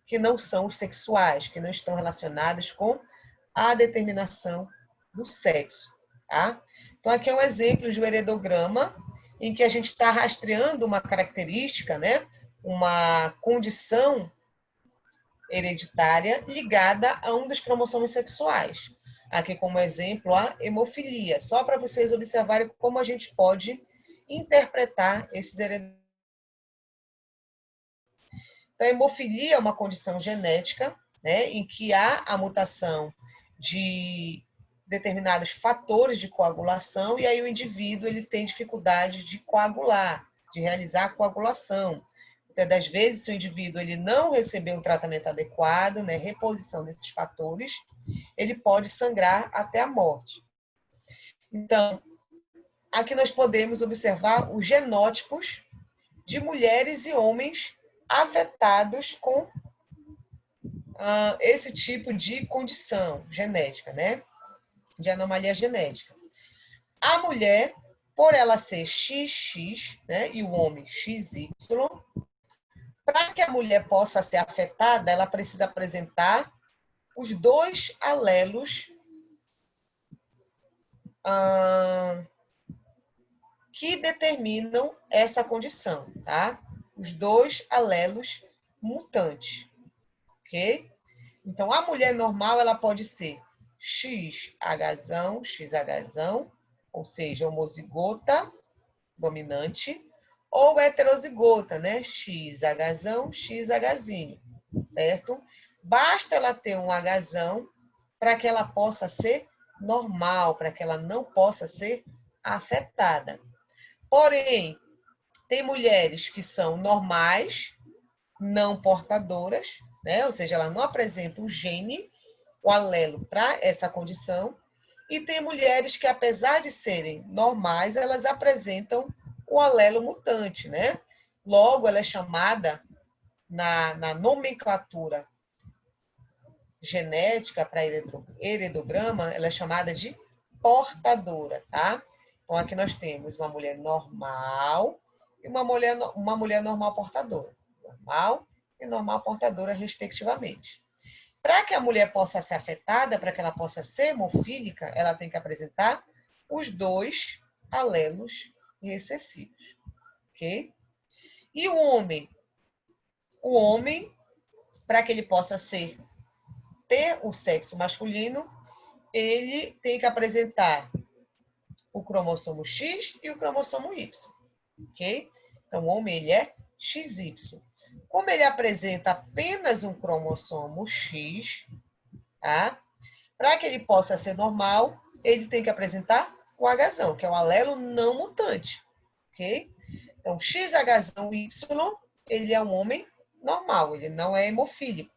que não são os sexuais, que não estão relacionados com a determinação do sexo. Tá? Então, aqui é um exemplo de um heredograma em que a gente está rastreando uma característica, né? Uma condição hereditária ligada a um dos cromossomos sexuais. Aqui como exemplo a hemofilia, só para vocês observarem como a gente pode interpretar esses heredogramas. Então, a hemofilia é uma condição genética, né, em que há a mutação de determinados fatores de coagulação e aí o indivíduo ele tem dificuldade de coagular, de realizar a coagulação. Muitas das vezes, se o indivíduo ele não recebeu um tratamento adequado, né, reposição desses fatores, ele pode sangrar até a morte. Então, aqui nós podemos observar os genótipos de mulheres e homens afetados com esse tipo de condição genética, né? De anomalia genética. A mulher, por ela ser XX, né, e o homem XY, para que a mulher possa ser afetada, ela precisa apresentar os dois alelos que determinam essa condição, tá? Os dois alelos mutantes, ok? Então, a mulher normal, ela pode ser XH, XH, ou seja, homozigota dominante, ou heterozigota, né? XH, XH, certo? Basta ela ter um H para que ela possa ser normal, para que ela não possa ser afetada. Porém, tem mulheres que são normais, não portadoras, né? Ou seja, ela não apresenta o gene, o alelo para essa condição. E tem mulheres que, apesar de serem normais, elas apresentam o alelo mutante, né? Logo, ela é chamada, na nomenclatura genética para heredograma, ela é chamada de portadora, tá? Então, aqui nós temos uma mulher normal e uma mulher normal portadora. Normal e normal portadora, respectivamente. Para que a mulher possa ser afetada, para que ela possa ser hemofílica, ela tem que apresentar os dois alelos recessivos, ok? E o homem? O homem, para que ele possa ter o sexo masculino, ele tem que apresentar o cromossomo X e o cromossomo Y, ok? Então, o homem, ele é XY. Como ele apresenta apenas um cromossomo X, tá? Para que ele possa ser normal, ele tem que apresentar o H, que é o alelo não mutante, ok? Então, XH-Y, ele é um homem normal, ele não é hemofílico.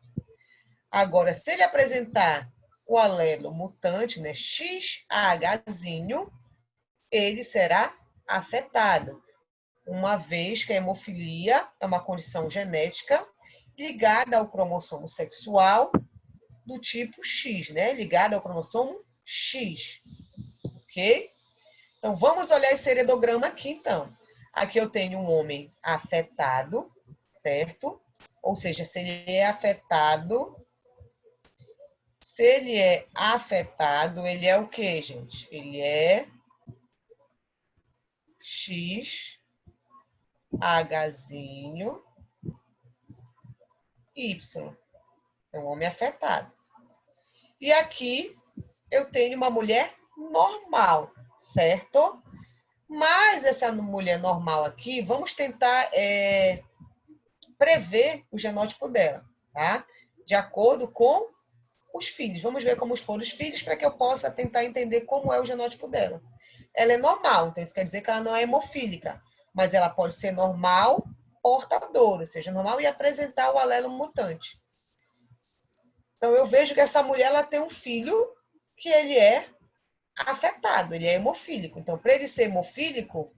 Agora, se ele apresentar o alelo mutante, né, XH, ele será afetado, uma vez que a hemofilia é uma condição genética ligada ao cromossomo sexual do tipo X, né? Ligada ao cromossomo X, ok? Então, vamos olhar esse heredograma aqui, então. Aqui eu tenho um homem afetado, certo? Ou seja, se ele é afetado, ele é o quê, gente? Ele é XH, Y. É um homem afetado. E aqui eu tenho uma mulher normal, certo? Mas essa mulher normal aqui, vamos tentar prever o genótipo dela, tá? De acordo com os filhos. Vamos ver como foram os filhos para que eu possa tentar entender como é o genótipo dela. Ela é normal, então isso quer dizer que ela não é hemofílica, mas ela pode ser normal portadora, ou seja, normal e apresentar o alelo mutante. Então eu vejo que essa mulher ela tem um filho que ele é afetado, ele é hemofílico. Então, para ele ser hemofílico,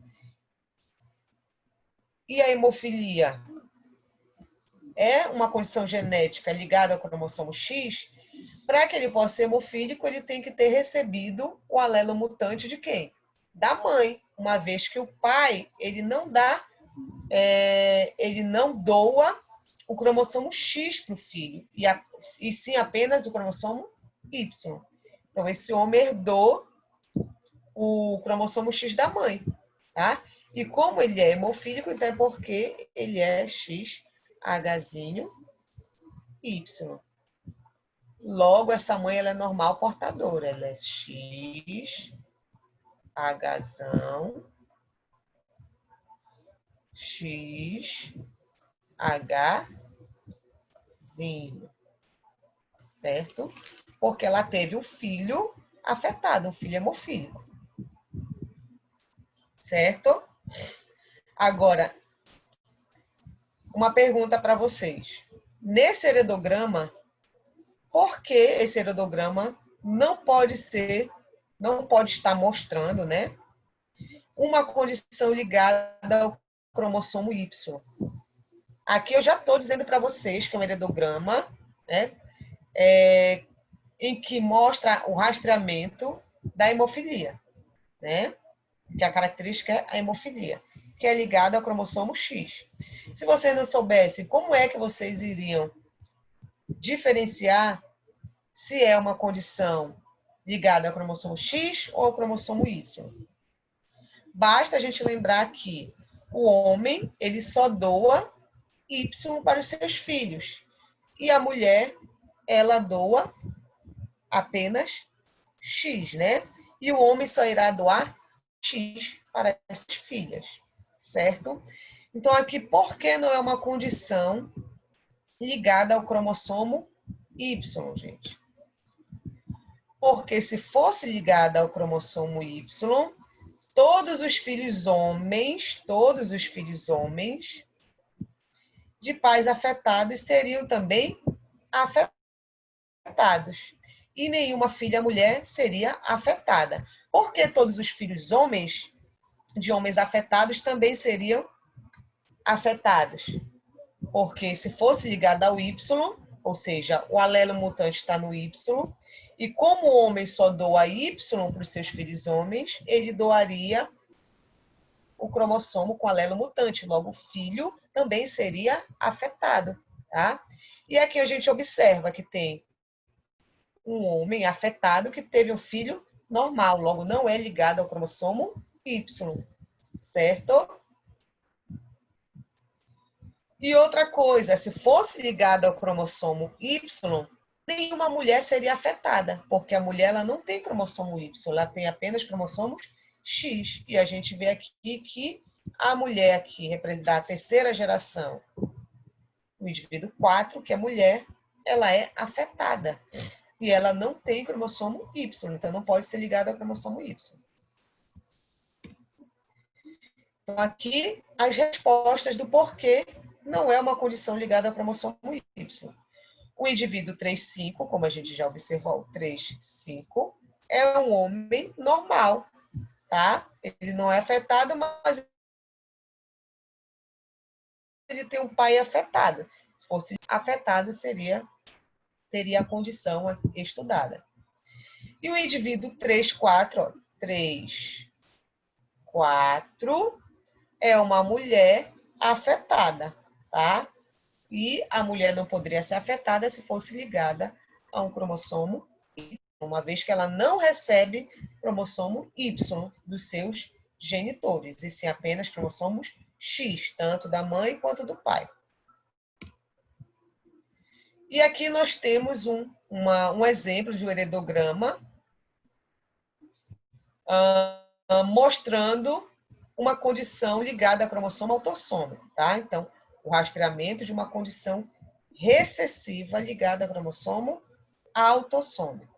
e a hemofilia é uma condição genética ligada ao cromossomo X, para que ele possa ser hemofílico, ele tem que ter recebido o alelo mutante de quem? Da mãe, uma vez que o pai, ele não doa o cromossomo X para o filho, e sim apenas o cromossomo Y. Então, esse homem herdou o cromossomo X da mãe, tá? E como ele é hemofílico, então é porque ele é XH-Y. Logo, essa mãe ela é normal portadora. Ela é XH, XH, certo? Porque ela teve um filho afetado, um filho hemofílico. Certo? Agora, uma pergunta para vocês. Nesse heredograma, por que esse heredograma não pode estar mostrando, né, uma condição ligada ao cromossomo Y? Aqui eu já estou dizendo para vocês que é um heredograma, né, em que mostra o rastreamento da hemofilia, né? Que a característica é a hemofilia, que é ligada ao cromossomo X. Se vocês não soubessem, como é que vocês iriam diferenciar se é uma condição ligada ao cromossomo X ou ao cromossomo Y? Basta a gente lembrar que o homem, ele só doa Y para os seus filhos. E a mulher, ela doa apenas X, né? E o homem só irá doar X para as filhas, certo? Então, aqui, por que não é uma condição ligada ao cromossomo Y, gente? Porque se fosse ligada ao cromossomo Y, todos os filhos homens de pais afetados seriam também afetados. E nenhuma filha mulher seria afetada. Porque todos os filhos homens de homens afetados também seriam afetados. Porque se fosse ligado ao Y, ou seja, o alelo mutante está no Y, e como o homem só doa Y para os seus filhos homens, ele doaria o cromossomo com alelo mutante. Logo, o filho também seria afetado, tá? E aqui a gente observa que tem um homem afetado que teve um filho normal, logo não é ligado ao cromossomo Y, certo? E outra coisa, se fosse ligado ao cromossomo Y, nenhuma mulher seria afetada, porque a mulher ela não tem cromossomo Y, ela tem apenas cromossomos X. E a gente vê aqui que a mulher aqui representa a terceira geração, o indivíduo 4, que é mulher, ela é afetada. E ela não tem cromossomo Y, então não pode ser ligada ao cromossomo Y. Então, aqui as respostas do porquê não é uma condição ligada ao cromossomo Y. O indivíduo 3,5, como a gente já observou, 3,5, é um homem normal, tá? Ele não é afetado, mas ele tem um pai afetado. Se fosse afetado, teria a condição estudada. E o indivíduo 3,4, 3,4 é uma mulher afetada, tá? E a mulher não poderia ser afetada se fosse ligada a um cromossomo Y, uma vez que ela não recebe cromossomo Y dos seus genitores, e sim apenas cromossomos X, tanto da mãe quanto do pai. E aqui nós temos um exemplo de um heredograma mostrando uma condição ligada a cromossomo autossômico, tá? Então, o rastreamento de uma condição recessiva ligada a cromossomo autossômico.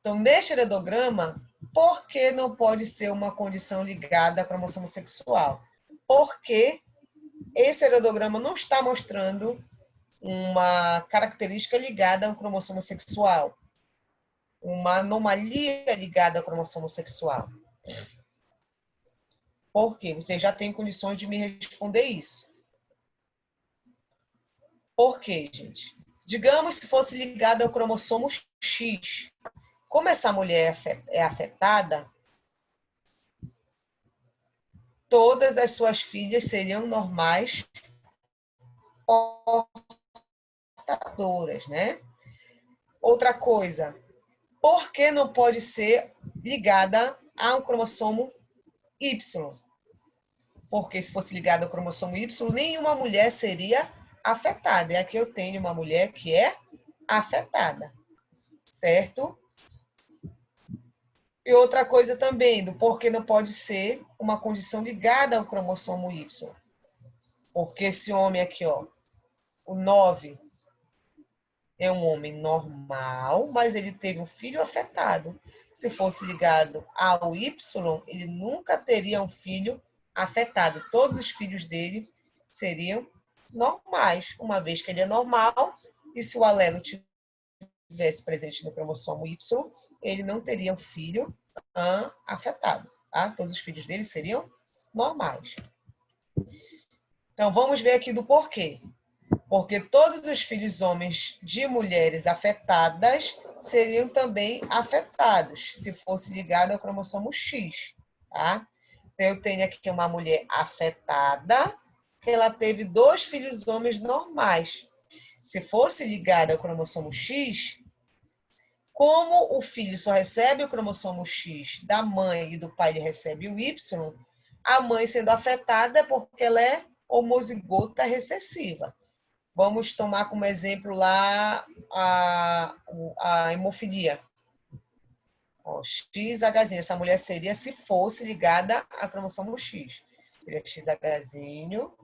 Então, neste heredograma, por que não pode ser uma condição ligada a cromossomo sexual? Porque esse heredograma não está mostrando uma característica ligada ao cromossomo sexual, uma anomalia ligada ao cromossomo sexual. Por quê? Você já tem condições de me responder isso. Por quê, gente? Digamos se fosse ligado ao cromossomo X. Como essa mulher é afetada, todas as suas filhas seriam normais portadoras, né? Outra coisa, por que não pode ser ligada a um cromossomo Y? Porque se fosse ligada ao cromossomo Y, nenhuma mulher seria afetada. E aqui eu tenho uma mulher que é afetada, certo? E outra coisa também, do porquê não pode ser uma condição ligada ao cromossomo Y. Porque esse homem aqui, ó, o 9, é um homem normal, mas ele teve um filho afetado. Se fosse ligado ao Y, ele nunca teria um filho afetado. Todos os filhos dele seriam normais, uma vez que ele é normal, e se o alelo tivesse presente no cromossomo Y, ele não teria um filho afetado, tá? Todos os filhos dele seriam normais. Então, vamos ver aqui do porquê. Porque todos os filhos homens de mulheres afetadas seriam também afetados, se fosse ligado ao cromossomo X, tá? Então, eu tenho aqui uma mulher afetada, que ela teve 2 filhos homens normais. Se fosse ligada ao cromossomo X, como o filho só recebe o cromossomo X da mãe e do pai ele recebe o Y, a mãe sendo afetada é porque ela é homozigota recessiva. Vamos tomar como exemplo lá a hemofilia. Ó, XHzinho. Essa mulher seria se fosse ligada à cromossomo X. Seria XHzinho,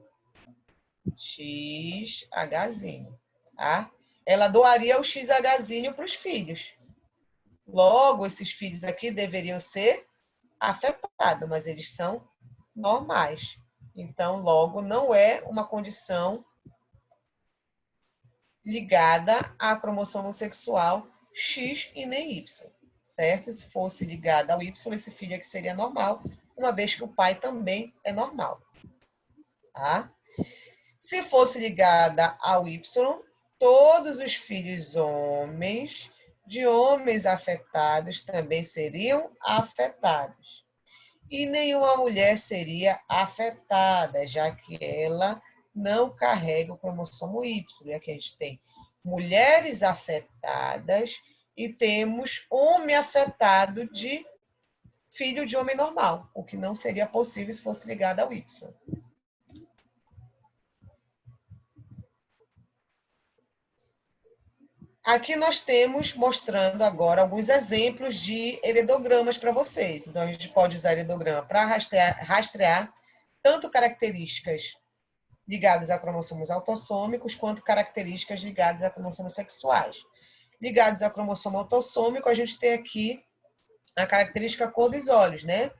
XHzinho, tá? Ela doaria o XHzinho para os filhos. Logo, esses filhos aqui deveriam ser afetados, mas eles são normais. Então, logo, não é uma condição ligada à cromossomo sexual X e nem Y, certo? Se fosse ligada ao Y, esse filho aqui seria normal, uma vez que o pai também é normal, tá? Se fosse ligada ao Y, todos os filhos homens de homens afetados também seriam afetados. E nenhuma mulher seria afetada, já que ela não carrega o cromossomo Y. E aqui a gente tem mulheres afetadas e temos homem afetado de filho de homem normal, o que não seria possível se fosse ligado ao Y. Aqui nós temos mostrando agora alguns exemplos de heredogramas para vocês. Então, a gente pode usar heredograma para rastrear tanto características ligadas a cromossomos autossômicos quanto características ligadas a cromossomos sexuais. Ligados a cromossomo autossômico, a gente tem aqui a característica cor dos olhos, né?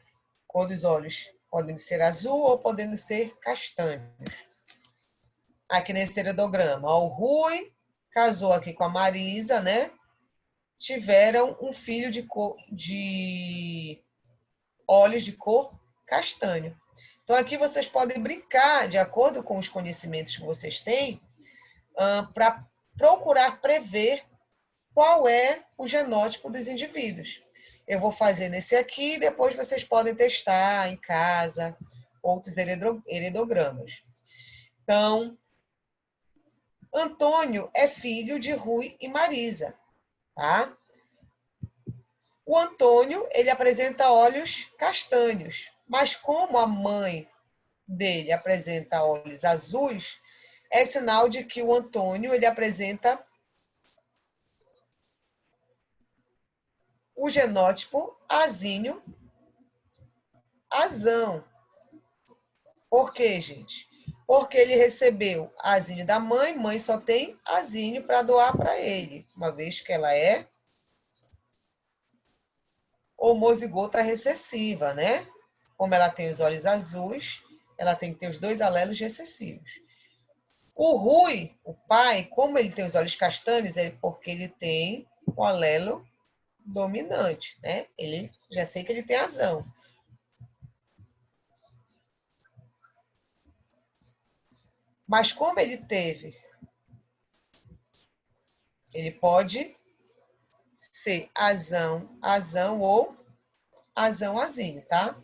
Cor dos olhos podendo ser azul ou podendo ser castanhos. Aqui nesse heredograma, o Rui casou aqui com a Marisa, né? Tiveram um filho de olhos de cor castanho. Então, aqui vocês podem brincar, de acordo com os conhecimentos que vocês têm, para procurar prever qual é o genótipo dos indivíduos. Eu vou fazer nesse aqui, depois vocês podem testar em casa outros heredogramas. Então, Antônio é filho de Rui e Marisa, tá? O Antônio, ele apresenta olhos castanhos, mas como a mãe dele apresenta olhos azuis, é sinal de que o Antônio, ele apresenta o genótipo azinho azão. Por quê, gente? Porque ele recebeu azinho da mãe, mãe só tem azinho para doar para ele, uma vez que ela é homozigota recessiva, né? Como ela tem os olhos azuis, ela tem que ter os dois alelos recessivos. O Rui, o pai, como ele tem os olhos castanhos, é porque ele tem o alelo dominante, né? Ele já sei que ele tem azão. Mas como ele teve, ele pode ser azão, azão ou azão, azinho, tá?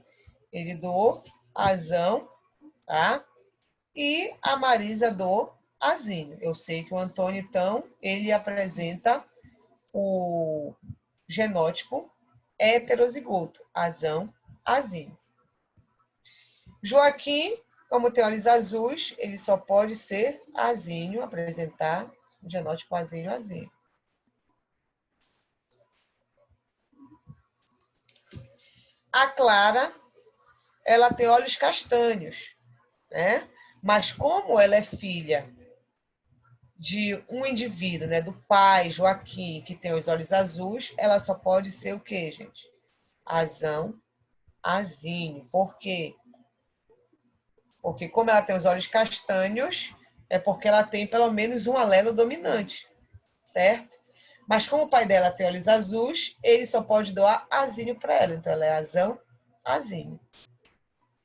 Ele doou azão, tá? E a Marisa do azinho. Eu sei que o Antônio, então, ele apresenta o genótipo heterozigoto, azão, azinho. Joaquim, como tem olhos azuis, ele só pode ser azinho, apresentar o genótipo azinho, azinho. A Clara, ela tem olhos castanhos, né? Mas como ela é filha de um indivíduo, né, do pai, Joaquim, que tem os olhos azuis, ela só pode ser o quê, gente? Azão, azinho. Por quê? Porque como ela tem os olhos castanhos, é porque ela tem pelo menos um alelo dominante, certo? Mas como o pai dela tem olhos azuis, ele só pode doar azinho para ela. Então, ela é azão, azinho.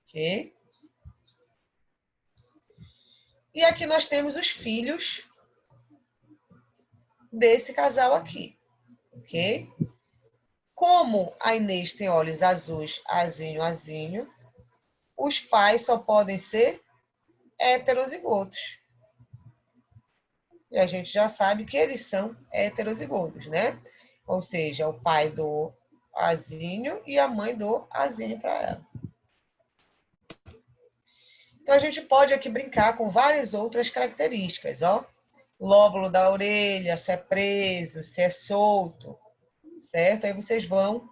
Ok? E aqui nós temos os filhos desse casal aqui. Ok? Como a Inês tem olhos azuis, azinho, azinho, os pais só podem ser heterozigotos. E a gente já sabe que eles são heterozigotos, né? Ou seja, o pai do azinho e a mãe do azinho para ela. Então, a gente pode aqui brincar com várias outras características, ó. lóbulo da orelha, se é preso, se é solto, certo? Aí vocês vão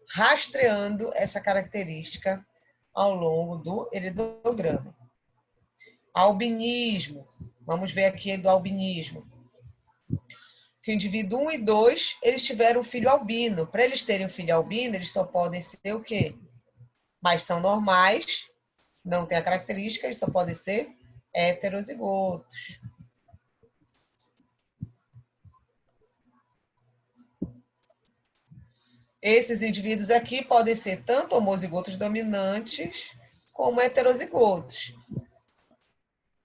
rastreando essa característica ao longo do heredograma. Albinismo. Vamos ver aqui do albinismo. Que o indivíduo 1 e 2, eles tiveram um filho albino. Para eles terem um filho albino, eles só podem ser o quê? Mas são normais, não tem a característica, eles só podem ser heterozigotos. Esses indivíduos aqui podem ser tanto homozigotos dominantes como heterozigotos.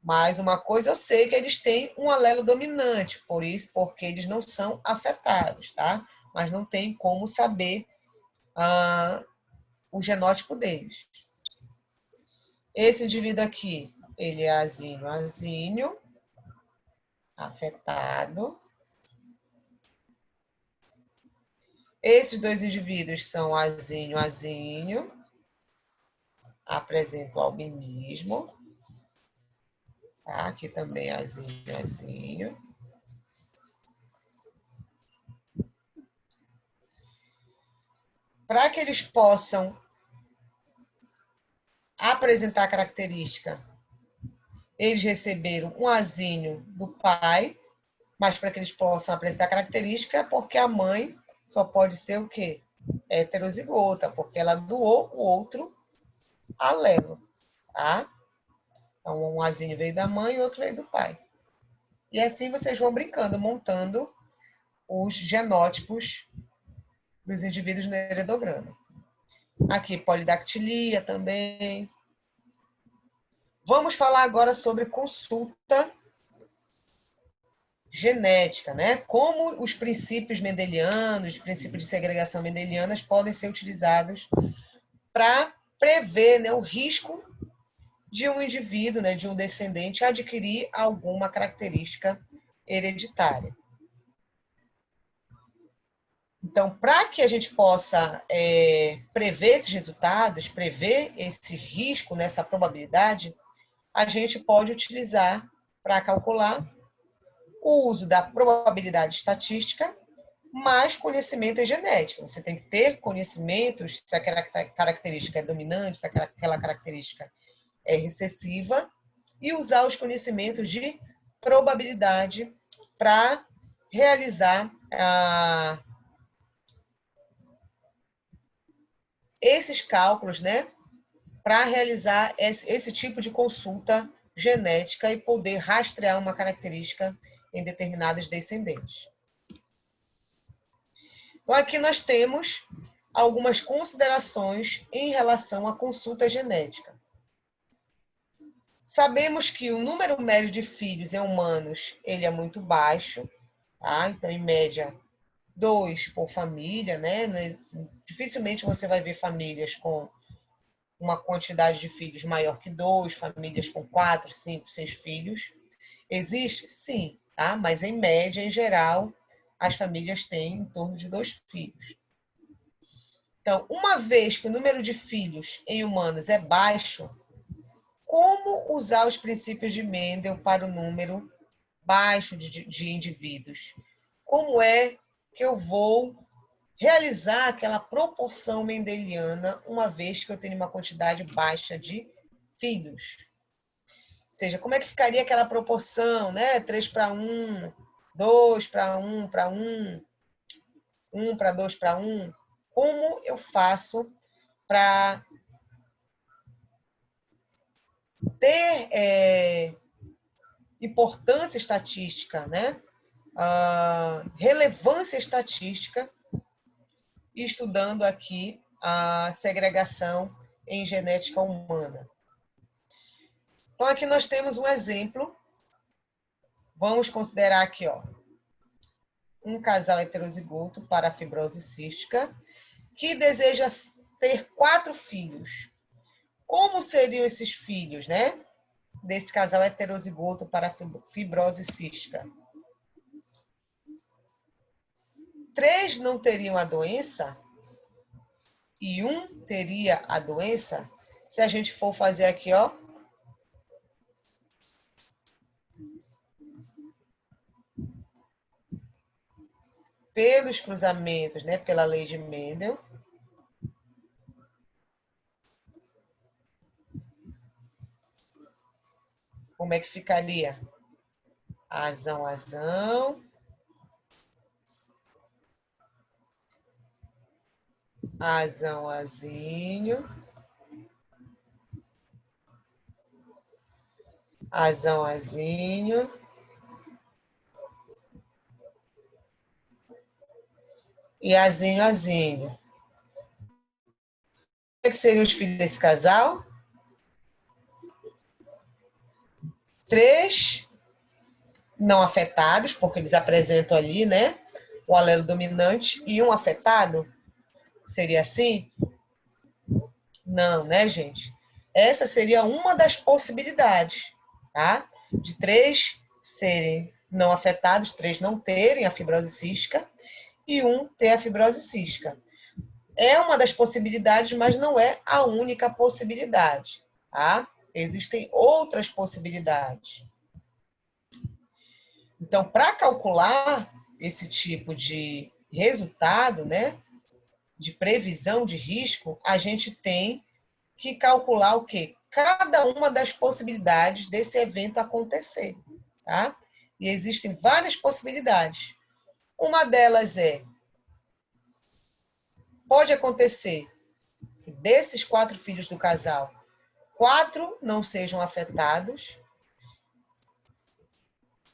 Mas uma coisa eu sei que eles têm um alelo dominante, por isso, porque eles não são afetados, tá? Mas não tem como saber o genótipo deles. Esse indivíduo aqui, ele é azínio, afetado. Esses dois indivíduos são azínio, apresentam albinismo. Tá? Aqui também azínio. Para que eles possam apresentar característica, eles receberam um azínio do pai, mas para que eles possam apresentar característica, porque a mãe só pode ser o quê? Heterozigota, porque ela doou o outro alelo, tá? Então, um azínio veio da mãe e outro veio do pai. E assim vocês vão brincando, montando os genótipos dos indivíduos no heredograma. Aqui, polidactilia também. Vamos falar agora sobre consulta genética, né? Como os princípios mendelianos, os princípios de segregação mendelianas podem ser utilizados para prever, né, o risco de um indivíduo, né, de um descendente, adquirir alguma característica hereditária. Então, para que a gente possa prever esses resultados, prever esse risco, nessa probabilidade, a gente pode utilizar para calcular o uso da probabilidade estatística mais conhecimento em genética. Você tem que ter conhecimentos se aquela característica é dominante, se aquela característica é recessiva, e usar os conhecimentos de probabilidade para realizar esses cálculos, né? Para realizar esse tipo de consulta genética e poder rastrear uma característica em determinados descendentes. Então, aqui nós temos algumas considerações em relação à consulta genética. Sabemos que o número médio de filhos em humanos ele é muito baixo, tá? Então, em média, 2 por família, né? Dificilmente você vai ver famílias com uma quantidade de filhos maior que 2, famílias com 4, 5, 6 filhos. Existe? Sim, tá? Mas em média, em geral, as famílias têm em torno de 2 filhos. Então, uma vez que o número de filhos em humanos é baixo, como usar os princípios de Mendel para o número baixo de indivíduos? Como é que eu vou realizar aquela proporção mendeliana uma vez que eu tenho uma quantidade baixa de filhos? Ou seja, como é que ficaria aquela proporção, né? 3 para 1, 2 para 1 para 1, 1 para 2 para 1? Como eu faço para ter importância estatística, né? Relevância estatística, estudando aqui a segregação em genética humana. Então, aqui nós temos um exemplo. Vamos considerar aqui, ó, um casal heterozigoto para a fibrose cística que deseja ter 4 filhos. Como seriam esses filhos, né? Desse casal heterozigoto para a fibrose cística? 3 não teriam a doença e 1 teria a doença. Se a gente for fazer aqui, ó, pelos cruzamentos, né, pela lei de Mendel, como é que ficaria? Azão, azão. Azão, azinho. Azão, azinho. E azinho, azinho. O que seriam os filhos desse casal? 3 não afetados, porque eles apresentam ali, né, o alelo dominante, e um afetado. Seria assim? Não, né, gente? Essa seria uma das possibilidades, tá? De 3 serem não afetados, 3 não terem a fibrose cística e 1 ter a fibrose cística. É uma das possibilidades, mas não é a única possibilidade, tá? Existem outras possibilidades. Então, para calcular esse tipo de resultado, né, de previsão de risco, a gente tem que calcular o quê? Cada uma das possibilidades desse evento acontecer, tá? E existem várias possibilidades. Uma delas pode acontecer que desses 4 filhos do casal, 4 não sejam afetados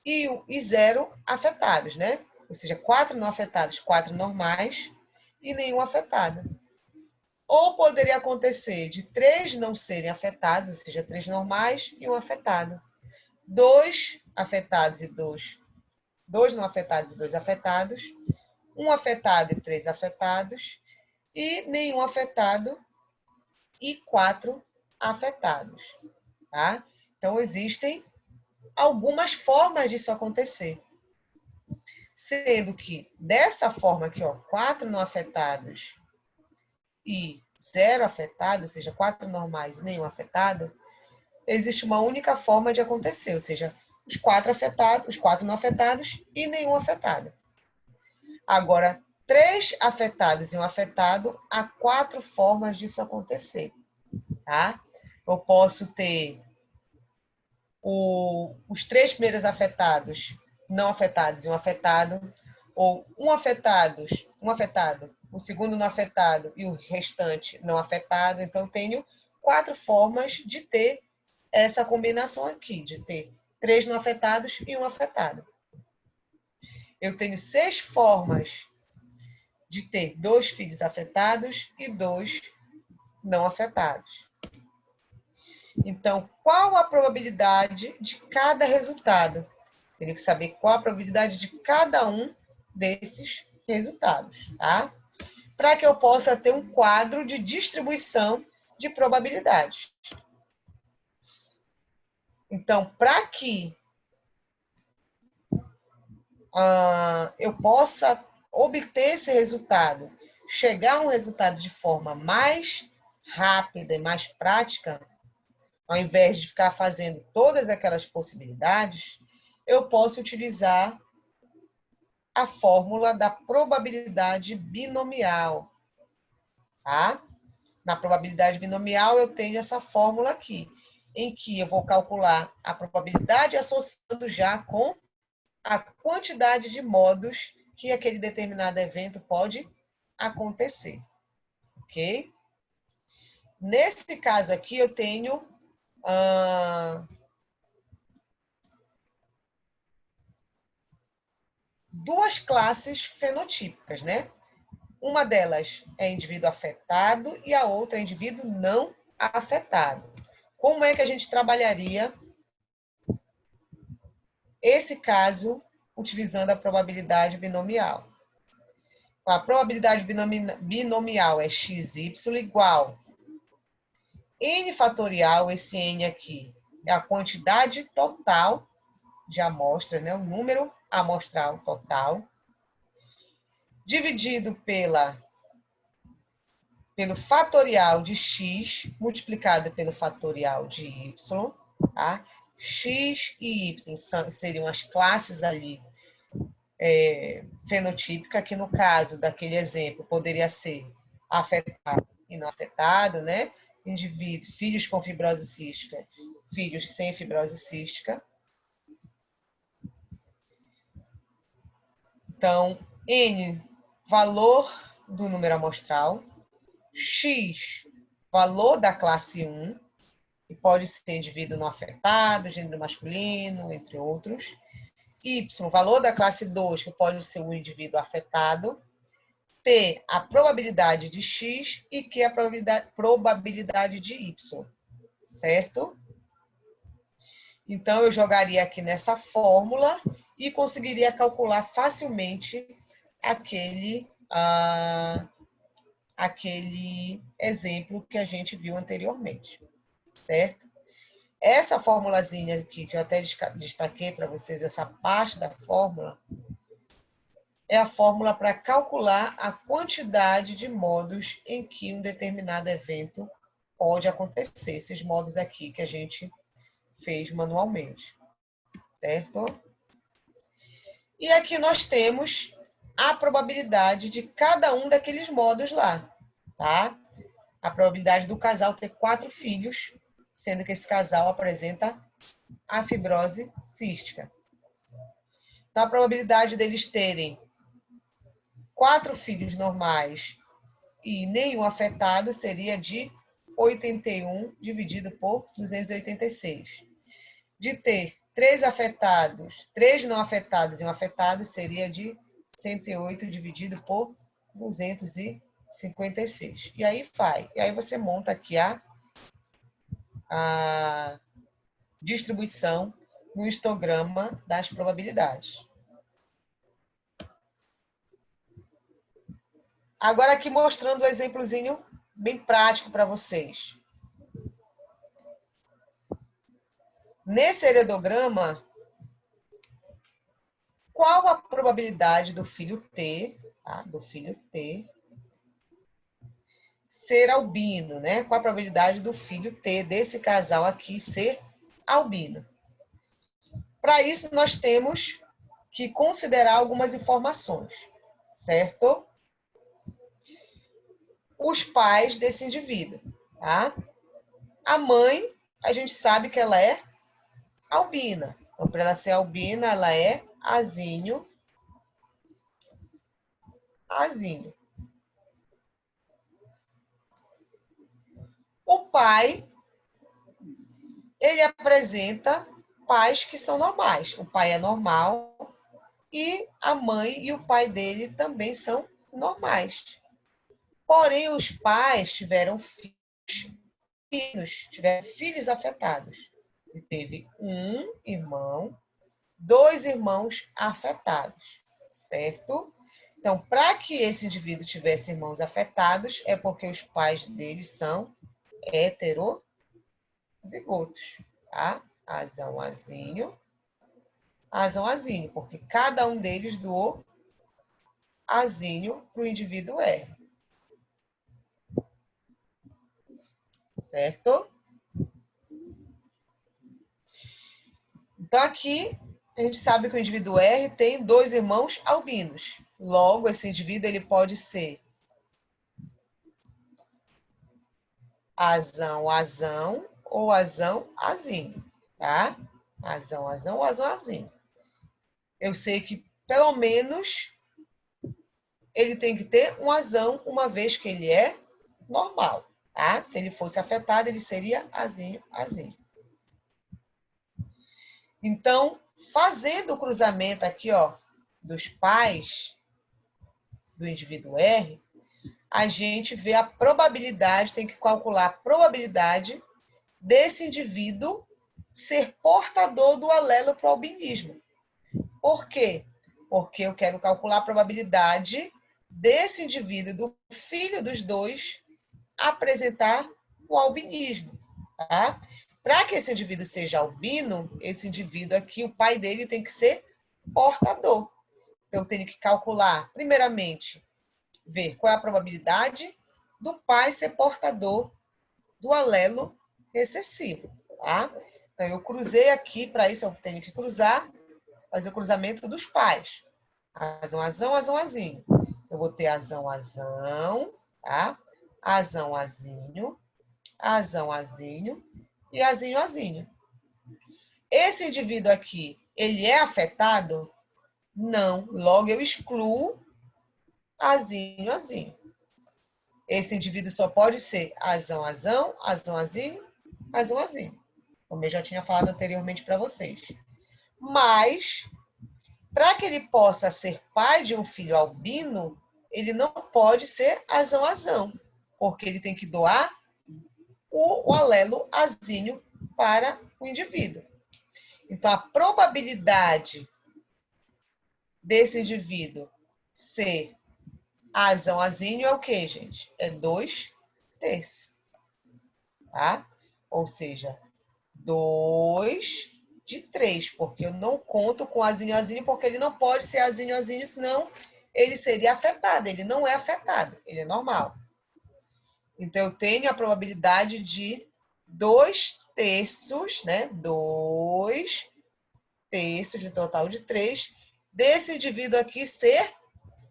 e 0 afetados, né? Ou seja, 4 não afetados, 4 normais e nenhum afetado. Ou poderia acontecer de 3 não serem afetados, ou seja, 3 normais e 1 afetado. 2 afetados e 2 não afetados e 2 afetados. 1 afetado e 3 afetados. E nenhum afetado e 4 afetados. Tá? Então, existem algumas formas disso acontecer. Sendo que, dessa forma aqui, ó, 4 não afetados e 0 afetado, ou seja, 4 normais e nenhum afetado, existe uma única forma de acontecer, ou seja, os 4 afetados, os 4 não afetados e nenhum afetado. Agora, 3 afetados e um afetado, há 4 formas disso acontecer, tá? Eu posso ter os 3 primeiros afetados, não afetados e um afetado, ou um afetado, o segundo não afetado e o restante não afetado. Então, eu tenho 4 formas de ter essa combinação aqui, de ter 3 não afetados e um afetado. Eu tenho 6 formas de ter 2 filhos afetados e 2 não afetados. Então, qual a probabilidade de cada resultado? Teria que saber qual a probabilidade de cada um desses resultados, tá? Para que eu possa ter um quadro de distribuição de probabilidades. Então, para que eu possa obter esse resultado, chegar a um resultado de forma mais rápida e mais prática, ao invés de ficar fazendo todas aquelas possibilidades, eu posso utilizar a fórmula da probabilidade binomial, tá? Na probabilidade binomial, eu tenho essa fórmula aqui, em que eu vou calcular a probabilidade associando já com a quantidade de modos que aquele determinado evento pode acontecer, ok? Nesse caso aqui, eu tenho duas classes fenotípicas, né? Uma delas é indivíduo afetado e a outra é indivíduo não afetado. Como é que a gente trabalharia esse caso utilizando a probabilidade binomial? A probabilidade binomial é xy igual n fatorial, esse n aqui é a quantidade total de amostras, né? O número amostral total, dividido pelo fatorial de x multiplicado pelo fatorial de y, tá? X e y seriam as classes ali fenotípica, que no caso daquele exemplo poderia ser afetado e não afetado, né? Indivíduo, filhos com fibrose cística, filhos sem fibrose cística. Então, N, valor do número amostral. X, valor da classe 1, que pode ser indivíduo não afetado, gênero masculino, entre outros. Y, valor da classe 2, que pode ser um indivíduo afetado. P, a probabilidade de X e Q, a probabilidade de Y. Certo? Então, eu jogaria aqui nessa fórmula e conseguiria calcular facilmente aquele exemplo que a gente viu anteriormente. Certo? Essa formulazinha aqui, que eu até destaquei para vocês, essa parte da fórmula, é a fórmula para calcular a quantidade de modos em que um determinado evento pode acontecer. Esses modos aqui que a gente fez manualmente, certo? E aqui nós temos a probabilidade de cada um daqueles modos lá, tá? A probabilidade do casal ter 4 filhos, sendo que esse casal apresenta a fibrose cística. Então, a probabilidade deles terem 4 filhos normais e nenhum afetado seria de 81 dividido por 286. De ter 3 afetados, 3 não afetados e um afetado seria de 108 dividido por 256. E aí vai. E aí você monta aqui a distribuição no histograma das probabilidades. Agora aqui mostrando um exemplozinho bem prático para vocês. Nesse heredograma, qual a probabilidade do filho T, tá? Do filho T ser albino, né? Qual a probabilidade do filho T desse casal aqui ser albino? Para isso, nós temos que considerar algumas informações, certo? Os pais desse indivíduo, tá? A mãe, a gente sabe que ela é albina. Então, para ela ser albina, ela é azinho. O pai, ele apresenta pais que são normais. O pai é normal e a mãe e o pai dele também são normais. Porém, os pais tiveram filhos afetados. Ele teve um irmão, 2 irmãos afetados, certo? Então, para que esse indivíduo tivesse irmãos afetados, é porque os pais deles são heterozigotos, tá? Azão, azinho, porque cada um deles doou azinho para o indivíduo R. Certo? Então, aqui, a gente sabe que o indivíduo R tem 2 irmãos albinos. Logo, esse indivíduo ele pode ser azão, azão ou azão, azinho, tá? Azão, azão ou azão, azinho. Eu sei que, pelo menos, ele tem que ter um azão, uma vez que ele é normal, tá? Se ele fosse afetado, ele seria azinho, azinho. Então, fazendo o cruzamento aqui, ó, dos pais do indivíduo R, a gente vê a probabilidade, tem que calcular a probabilidade desse indivíduo ser portador do alelo para o albinismo. Por quê? Porque eu quero calcular a probabilidade desse indivíduo, do filho dos dois, apresentar o albinismo, tá? Para que esse indivíduo seja albino, esse indivíduo aqui, o pai dele tem que ser portador. Então, eu tenho que calcular, primeiramente, ver qual é a probabilidade do pai ser portador do alelo recessivo, tá? Então, eu cruzei aqui, para isso eu tenho que cruzar, fazer o cruzamento dos pais. Azão, azão, azão, azinho. Eu vou ter azão, azão, tá? Azão, azinho, azão, azinho e azinho, azinho. Esse indivíduo aqui, ele é afetado? Não. Logo, eu excluo azinho, azinho. Esse indivíduo só pode ser azão, azão, azão, azinho, azão, azinho. Como eu já tinha falado anteriormente para vocês. Mas, para que ele possa ser pai de um filho albino, ele não pode ser azão, azão, porque ele tem que doar o alelo azinho para o indivíduo. Então, a probabilidade desse indivíduo ser azão, azinho é o quê, gente? É 2/3, tá? Ou seja, 2/3, porque eu não conto com azinho, azinho, porque ele não pode ser azinho, azinho, senão ele seria afetado. Ele não é afetado, ele é normal. Então, eu tenho a probabilidade de 2/3, né? 2/3 de um total de 3, desse indivíduo aqui ser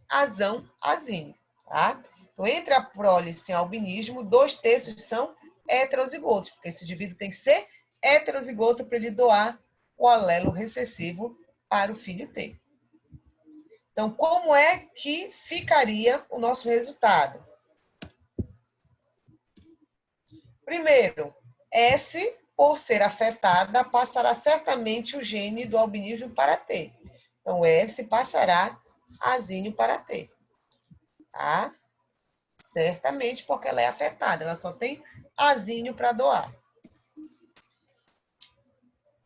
azão, azinho, tá? Então, entre a prole e o albinismo, 2/3 são heterozigotos, porque esse indivíduo tem que ser heterozigoto para ele doar o alelo recessivo para o filho ter. Então, como é que ficaria o nosso resultado? Primeiro, S, por ser afetada, passará certamente o gene do albinismo para T. Então, S passará azinho para T. Tá? Certamente porque ela é afetada, ela só tem azinho para doar.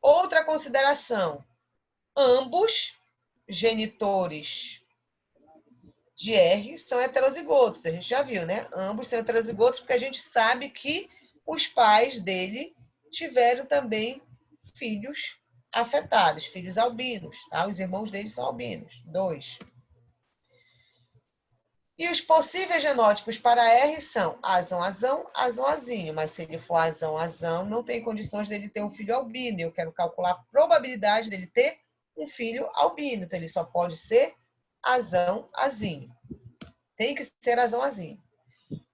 Outra consideração, ambos genitores de R são heterozigotos, a gente já viu, né? Ambos são heterozigotos porque a gente sabe que os pais dele tiveram também filhos afetados, filhos albinos, tá? Os irmãos dele são albinos, 2. E os possíveis genótipos para R são azão, azão, azão, azinho. Mas se ele for azão, azão, não tem condições dele ter um filho albino. Eu quero calcular a probabilidade dele ter um filho albino. Então, ele só pode ser azão, azinho. Tem que ser azão, azinho.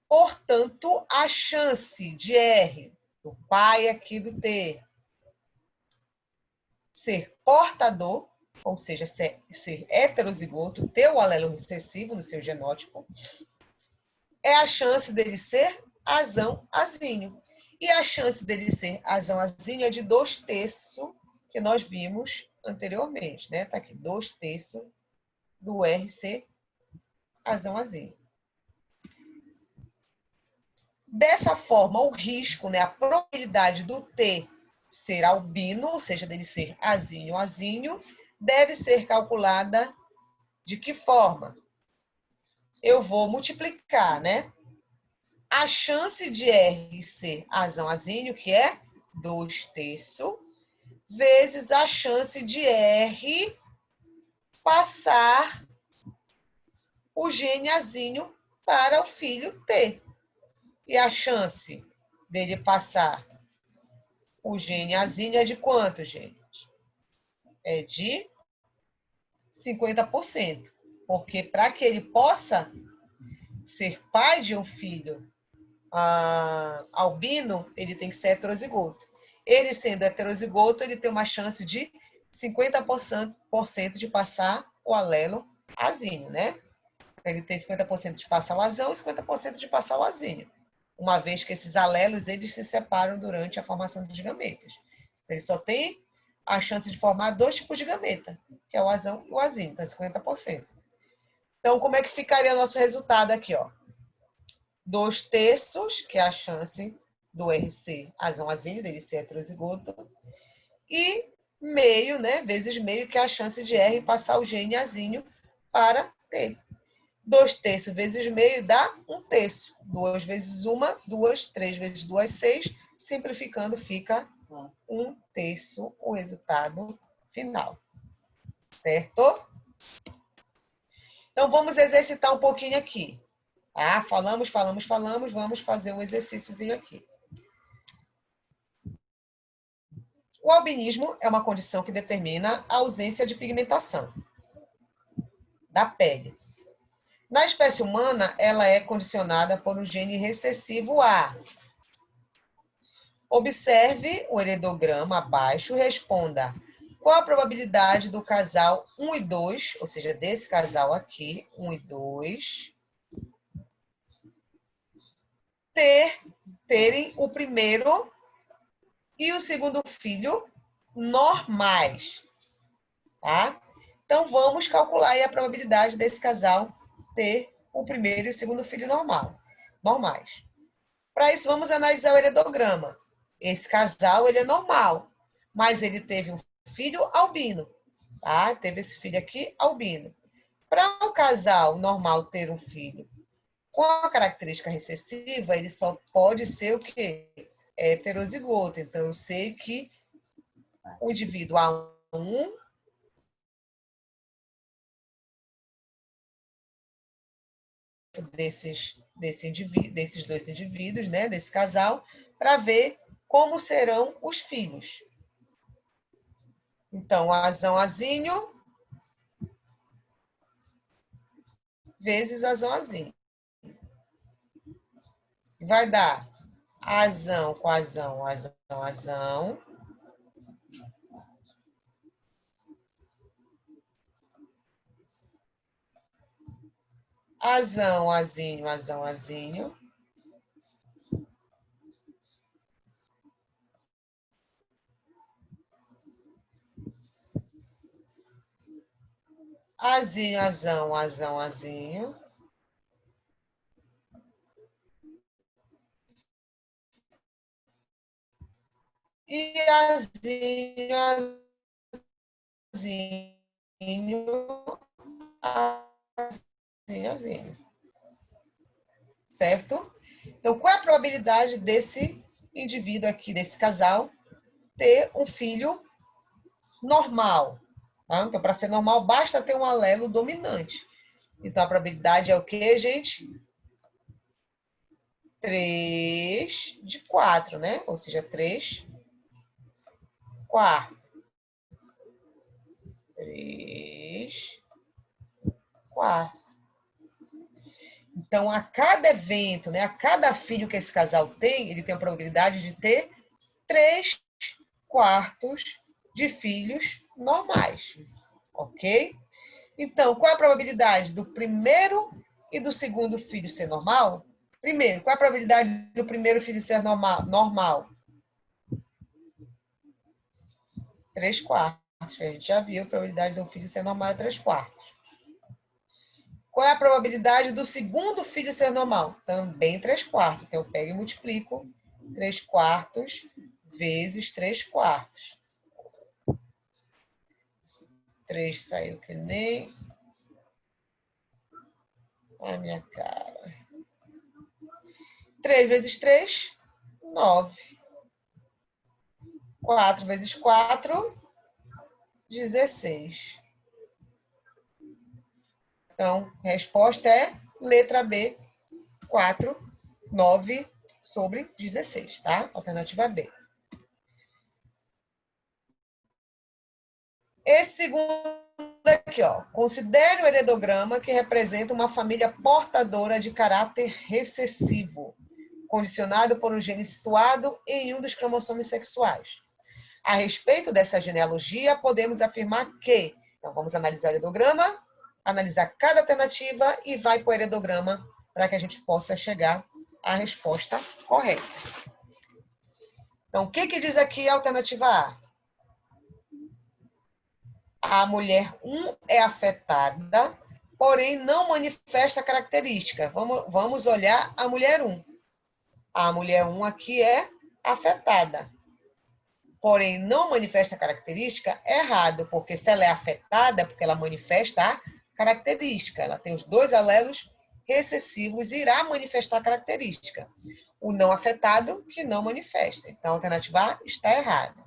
Portanto, a chance de R, do pai aqui do T, ser portador, ou seja, ser heterozigoto, ter o alelo recessivo no seu genótipo, é a chance dele ser azão, azinho. E a chance dele ser azão, azinho é de 2/3, que nós vimos anteriormente, né? Tá aqui, 2/3 do RC azão, azinho. Dessa forma, o risco, né, a probabilidade do T ser albino, ou seja, dele ser azinho, azinho, deve ser calculada de que forma? Eu vou multiplicar, né? A chance de R ser azão, azinho, que é 2/3, vezes a chance de R passar o gene azinho para o filho T. E a chance dele passar o gene azinho é de quanto, gente? É de 50%. Porque para que ele possa ser pai de um filho albino, ele tem que ser heterozigoto. Ele sendo heterozigoto, ele tem uma chance de 50% de passar o alelo azinho, né? Ele tem 50% de passar o azão e 50% de passar o azinho. Uma vez que esses alelos, eles se separam durante a formação dos gametas. Ele só tem a chance de formar 2 tipos de gameta, que é o azão e o azinho, então é 50%. Então, como é que ficaria o nosso resultado aqui, ó? 2/3, que é a chance do RC azão, azinho, dele ser heterozigoto, e meio, né, vezes meio, que é a chance de R passar o gene azinho para T. 2/3 vezes meio dá 1/3. 2 vezes 1, 2. 3 vezes 2, 6. Simplificando, fica 1/3 o resultado final. Certo? Então, vamos exercitar um pouquinho aqui. Ah, falamos. Vamos fazer um exercíciozinho aqui. O albinismo é uma condição que determina a ausência de pigmentação. da pele. Na espécie humana, ela é condicionada por um gene recessivo A. Observe o heredograma abaixo e responda: qual a probabilidade do casal 1 e 2, ou seja, desse casal aqui, 1 e 2, terem o primeiro e o segundo filho normais, tá? Então, vamos calcular aí a probabilidade desse casal ter o primeiro e o segundo filho normais. Para isso, vamos analisar o heredograma. Esse casal, ele é normal, mas ele teve um filho albino, tá? Teve esse filho aqui, albino. Para um casal normal ter um filho com a característica recessiva, ele só pode ser o quê? Heterozigoto. Então, eu sei que o indivíduo A1 desses dois indivíduos, né, desse casal, para ver como serão os filhos. Então, azão, azinho, vezes azão, azinho. Vai dar azão com azão, azão, azão. Azão, azinho, azão, azinho. Azinho, azão, azão, azinho. E azinho, azinho, azinho, azinho. Certo? Então, qual é a probabilidade desse indivíduo aqui, desse casal, ter um filho normal? Tá? Então, para ser normal, basta ter um alelo dominante. Então, a probabilidade é o quê, gente? 3 de 4, né? Ou seja, 3 quartos. 3 quartos. Então, a cada evento, né, a cada filho que esse casal tem, ele tem a probabilidade de ter 3 quartos de filhos normais. Ok? Então, qual é a probabilidade do primeiro e do segundo filho ser normal? Primeiro, qual é a probabilidade do primeiro filho ser normal? 3 quartos. A gente já viu, a probabilidade de um filho ser normal é 3 quartos. Qual é a probabilidade do segundo filho ser normal? Também 3 quartos. Então, eu pego e multiplico 3 quartos vezes 3 quartos. 3 saiu que nem a minha cara. 3 vezes 3, 9. 4 vezes 4, 16. Então, a resposta é letra B, 4, 9 sobre 16, tá? Alternativa B. Esse segundo aqui, ó. Considere o heredograma que representa uma família portadora de caráter recessivo, condicionado por um gene situado em um dos cromossomos sexuais. A respeito dessa genealogia, podemos afirmar que... Então, vamos analisar o heredograma, analisar cada alternativa e vai para o heredograma para que a gente possa chegar à resposta correta. Então, o que diz aqui a alternativa A? A mulher 1 é afetada, porém não manifesta característica. Vamos olhar a mulher 1. A mulher 1 aqui é afetada, porém não manifesta característica, é errado, porque se ela é afetada, é porque ela manifesta a característica. Ela tem os dois alelos recessivos e irá manifestar a característica. O não afetado, que não manifesta. Então, a alternativa A está errada.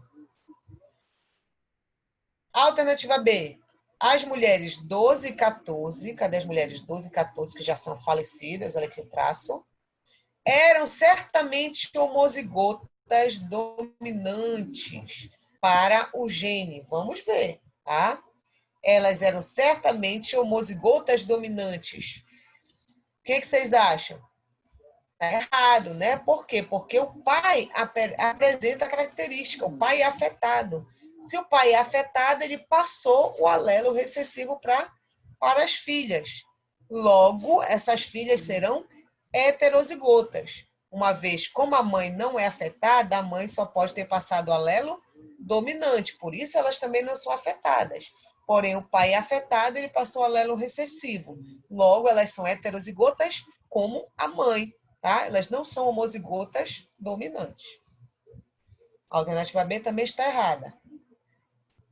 A alternativa B, as mulheres 12 e 14, cadê as mulheres 12 e 14 que já são falecidas? Olha aqui o traço. Eram certamente homozigotas dominantes para o gene. Vamos ver, tá? Elas eram certamente homozigotas dominantes. O que vocês acham? Está errado, né? Por quê? Porque o pai apresenta a característica, o pai é afetado. Se o pai é afetado, ele passou o alelo recessivo para as filhas. Logo, essas filhas serão heterozigotas. Uma vez, como a mãe não é afetada, a mãe só pode ter passado o alelo dominante. Por isso, elas também não são afetadas. Porém, o pai é afetado, ele passou o alelo recessivo. Logo, elas são heterozigotas como a mãe. Tá? Elas não são homozigotas dominantes. A alternativa B também está errada.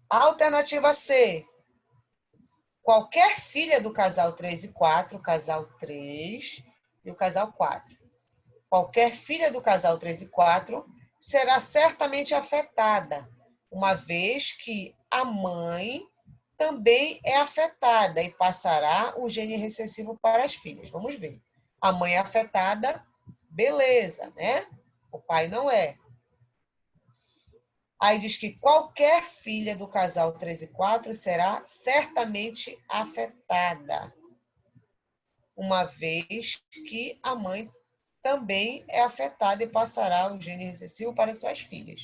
A alternativa C. Qualquer filha do casal 3 e 4, o casal 3 e o casal 4. Qualquer filha do casal 3 e 4 será certamente afetada, uma vez que a mãe também é afetada e passará o gene recessivo para as filhas. Vamos ver. A mãe é afetada, beleza, né? O pai não é. Aí diz que qualquer filha do casal 3 e 4 será certamente afetada, uma vez que a mãe também é afetada e passará o gene recessivo para suas filhas.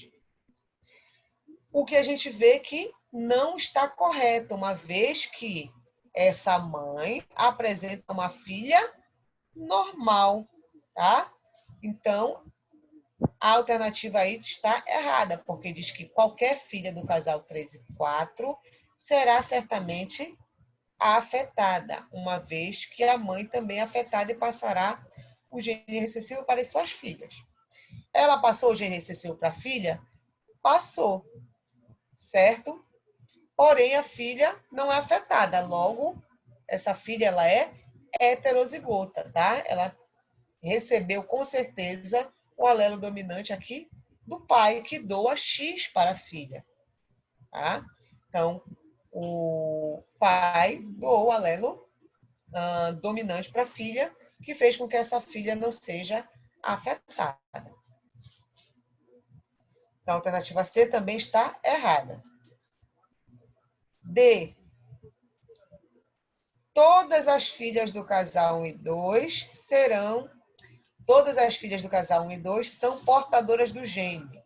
O que a gente vê que não está correto, uma vez que essa mãe apresenta uma filha normal, tá? Então, a alternativa aí está errada, porque diz que qualquer filha do casal 3 e 4 será certamente afetada, uma vez que a mãe também é afetada e passará o gene recessivo para as suas filhas. Ela passou o gene recessivo para a filha? Passou, certo? Porém, a filha não é afetada. Logo, essa filha ela é heterozigota, tá? Ela recebeu com certeza o alelo dominante aqui do pai, que doa X para a filha. Tá? Então, o pai doou o alelo dominante para a filha, que fez com que essa filha não seja afetada. Então, a alternativa C também está errada. D. Todas as filhas do casal 1 e 2 serão... Todas as filhas do casal 1 e 2 são portadoras do gene.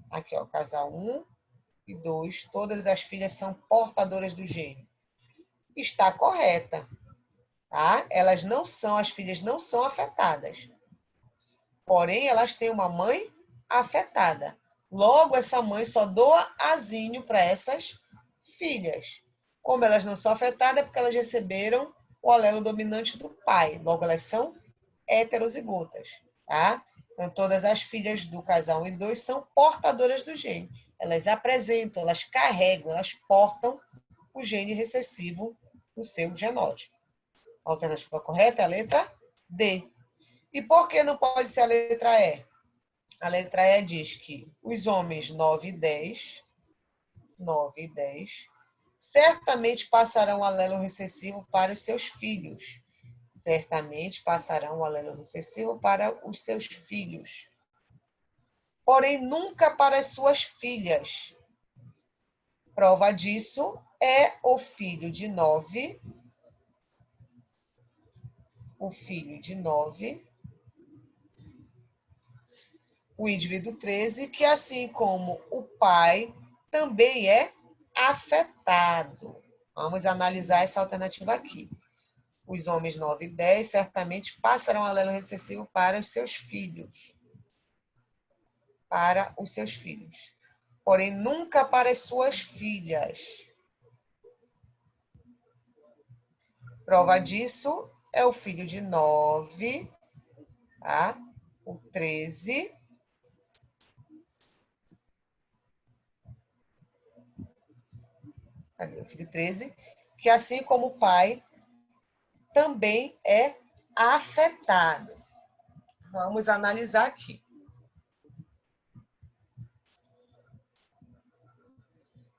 Aqui, ó, casal 1 e 2, todas as filhas são portadoras do gene. Está correta, tá? Elas não são, as filhas não são afetadas. Porém, elas têm uma mãe afetada. Logo, essa mãe só doa azinho para essas filhas. Como elas não são afetadas, é porque elas receberam o alelo dominante do pai. Logo, elas são heterozigotas, tá? Então, todas as filhas do casal 1 e 2 são portadoras do gene. Elas apresentam, elas carregam, elas portam o gene recessivo no seu genótipo. A alternativa correta é a letra D. E por que não pode ser a letra E? A letra E diz que os homens 9 e 10, certamente passarão o alelo recessivo para os seus filhos. Certamente passarão o alelo recessivo para os seus filhos. Porém, nunca para as suas filhas. Prova disso é o filho de 9, o indivíduo 13, que assim como o pai, também é afetado. Vamos analisar essa alternativa aqui. Os homens 9 e 10 certamente passarão o alelo recessivo para os seus filhos. Para os seus filhos. Porém, nunca para as suas filhas. Prova disso é o filho de 9, tá? O 13. Cadê o filho 13? Que assim como o pai, também é afetado. Vamos analisar aqui.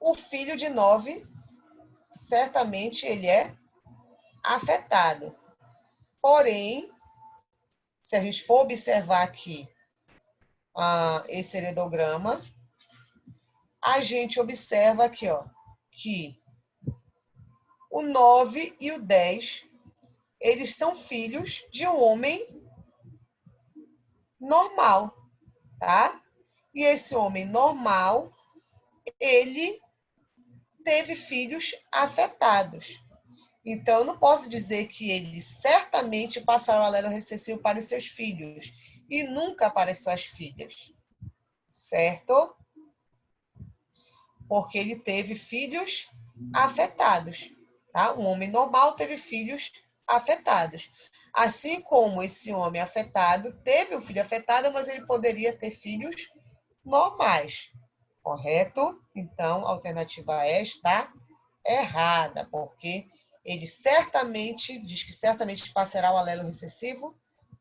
O filho de 9, certamente ele é afetado. Porém, se a gente for observar aqui esse heredograma, a gente observa aqui, ó, que o 9 e o 10, eles são filhos de um homem normal, tá? E esse homem normal, ele teve filhos afetados. Então, eu não posso dizer que ele certamente passará o alelo recessivo para os seus filhos e nunca para as suas filhas, certo? Porque ele teve filhos afetados, tá? Um homem normal teve filhos afetados. Assim como esse homem afetado teve um filho afetado, mas ele poderia ter filhos normais, correto? Então, a alternativa E está errada, porque ele certamente, diz que certamente passará o alelo recessivo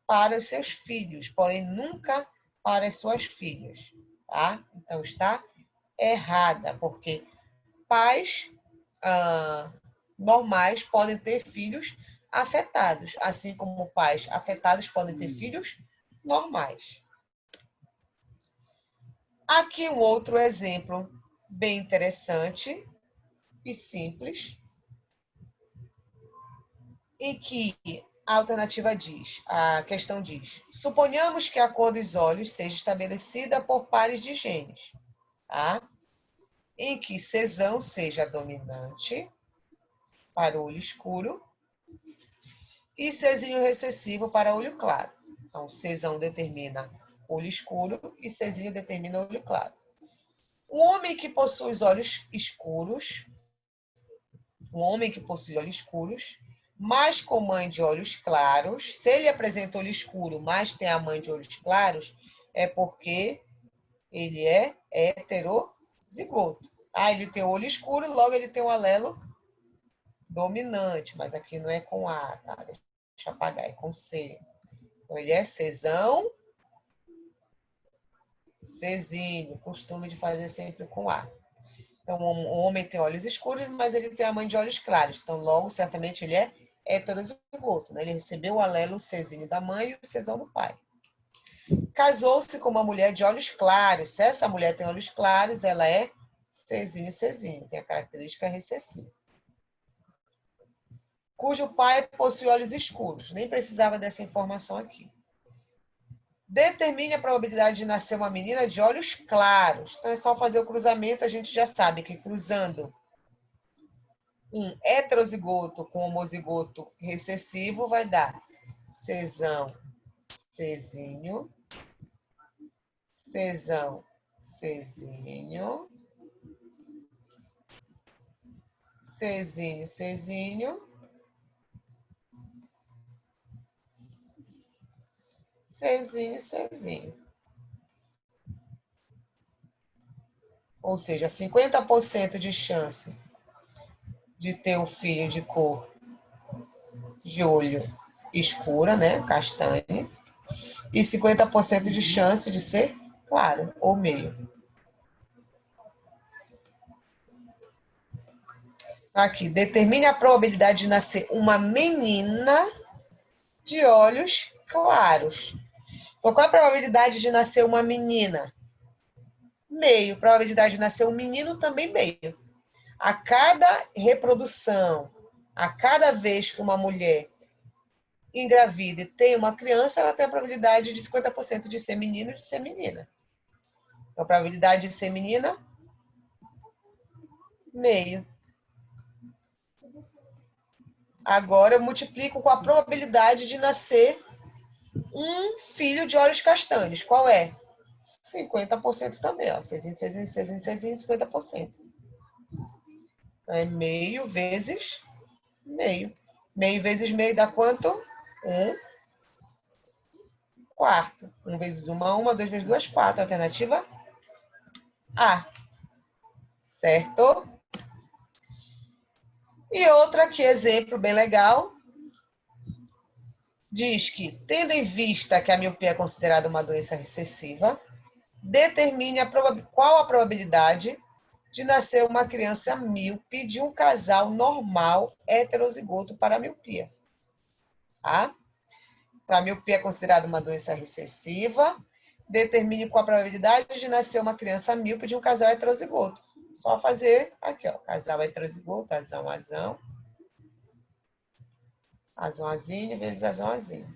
para os seus filhos, porém nunca para as suas filhas, tá? Então, está errada, porque pais normais podem ter filhos afetados, assim como pais afetados podem ter filhos normais. Aqui um outro exemplo bem interessante e simples, em que a alternativa diz, a questão diz, suponhamos que a cor dos olhos seja estabelecida por pares de genes, tá? Em que Czão seja dominante para o olho escuro e Czinho recessivo para olho claro. Então, Czão determina olho escuro e Czinho determina olho claro. Um homem que possui os olhos escuros, mas com mãe de olhos claros, se ele apresenta olho escuro, mas tem a mãe de olhos claros, é porque ele é heterozigoto. Ele tem olho escuro, logo ele tem um alelo dominante, mas aqui não é com A, tá? Deixa eu apagar, é com C. Então, ele é Czão, Czinho, costume de fazer sempre com A. Então, o homem tem olhos escuros, mas ele tem a mãe de olhos claros. Então, logo, certamente, ele é heterozigoto, né? Ele recebeu o alelo Czinho da mãe e o Czão do pai. Casou-se com uma mulher de olhos claros. Se essa mulher tem olhos claros, ela é Czinho, tem a característica recessiva. Cujo pai possui olhos escuros. Nem precisava dessa informação aqui. Determine a probabilidade de nascer uma menina de olhos claros. Então, é só fazer o cruzamento, a gente já sabe que cruzando um heterozigoto com homozigoto recessivo vai dar Czão, Czinho, Czão, Czinho, Czinho, Czinho, Czinho, Czinho. Ou seja, 50% de chance de ter um filho de cor de olho escura, né, castanho, e 50% de chance de ser claro ou meio. Aqui, determine a probabilidade de nascer uma menina de olhos claros. Então, qual a probabilidade de nascer uma menina? Meio. Probabilidade de nascer um menino também meio. A cada reprodução, a cada vez que uma mulher engravida e tem uma criança, ela tem a probabilidade de 50% de ser menino e de ser menina. Então, a probabilidade de ser menina, meio. Agora, eu multiplico com a probabilidade de nascer um filho de olhos castanhos. Qual é? 50% também, ó. Cezinho, 50%. Então, é meio vezes meio. Meio vezes meio dá quanto? 1/4. 1 vezes 1, 2 vezes 2, 4. Alternativa A. Certo? E outra aqui, exemplo bem legal. Diz que, tendo em vista que a miopia é considerada uma doença recessiva, determine qual a probabilidade de nascer uma criança míope de um casal normal heterozigoto para a miopia. Tá? Então, a miopia é considerada uma doença recessiva. Determine qual a probabilidade de nascer uma criança míope de um casal heterozigoto. Só fazer aqui, ó, casal heterozigoto, azão, azão. Azão-azinho vezes azão-azinho.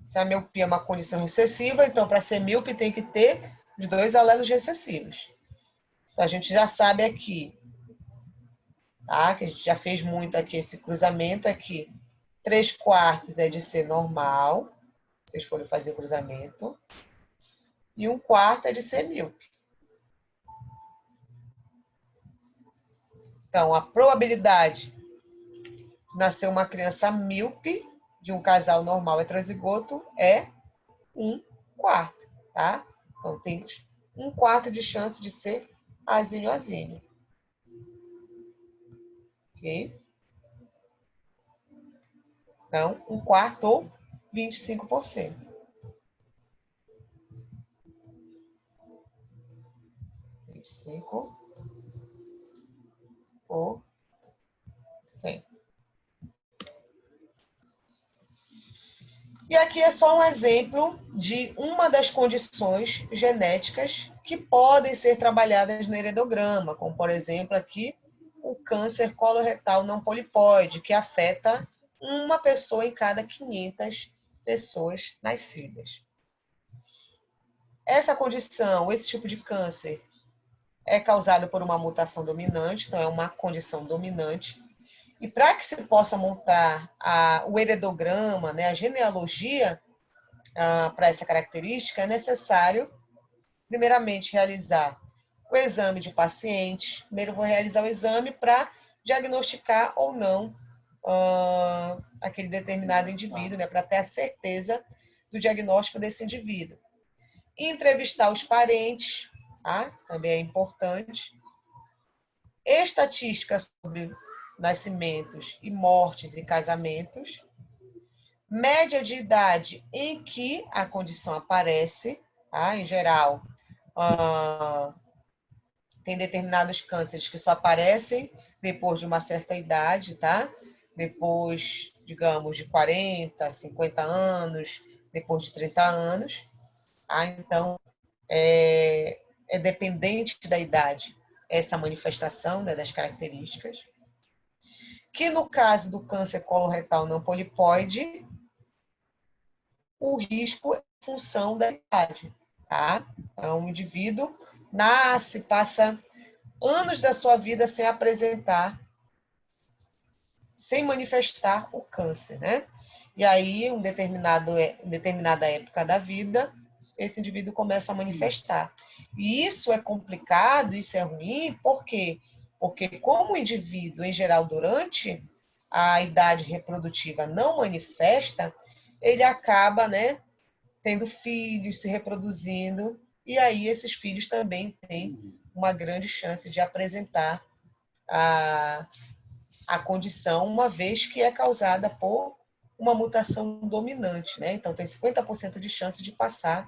Se a miopia é uma condição recessiva, então para ser míope tem que ter os dois alelos recessivos. Então a gente já sabe aqui, tá? Que a gente já fez muito aqui esse cruzamento aqui. 3/4 é de ser normal, se vocês forem fazer o cruzamento. E 1/4 é de ser míope. Então, a probabilidade de nascer uma criança míope de um casal normal heterozigoto é 1/4, tá? Então, tem 1/4 de chance de ser azinho-azinho. Ok? Então, 1/4 ou 25%. 25%. E aqui é só um exemplo de uma das condições genéticas que podem ser trabalhadas no heredograma, como, por exemplo, aqui o câncer coloretal não polipóide, que afeta uma pessoa em cada 500 pessoas nascidas. Essa condição, esse tipo de câncer, é causado por uma mutação dominante, então é uma condição dominante. E para que se possa montar o heredograma, né, a genealogia para essa característica, é necessário, primeiramente, realizar o exame de paciente. Primeiro, vou realizar o exame para diagnosticar ou não aquele determinado indivíduo, né, para ter a certeza do diagnóstico desse indivíduo. Entrevistar os parentes, tá? Também é importante. Estatísticas sobre nascimentos e mortes e casamentos. Média de idade em que a condição aparece, tá? Em geral, tem determinados cânceres que só aparecem depois de uma certa idade, tá? Depois, digamos, de 40, 50 anos, depois de 30 anos. Tá? Então, é dependente da idade essa manifestação, né, das características. Que no caso do câncer coloretal não polipóide, o risco é em função da idade, tá? Então, o indivíduo nasce, passa anos da sua vida sem apresentar, sem manifestar o câncer, né? E aí, em determinada época da vida, esse indivíduo começa a manifestar. E isso é complicado, isso é ruim, por quê? Porque como o indivíduo, em geral, durante a idade reprodutiva não manifesta, ele acaba, né, tendo filhos, se reproduzindo, e aí esses filhos também têm uma grande chance de apresentar a condição, uma vez que é causada por uma mutação dominante, né? Então, tem 50% de chance de passar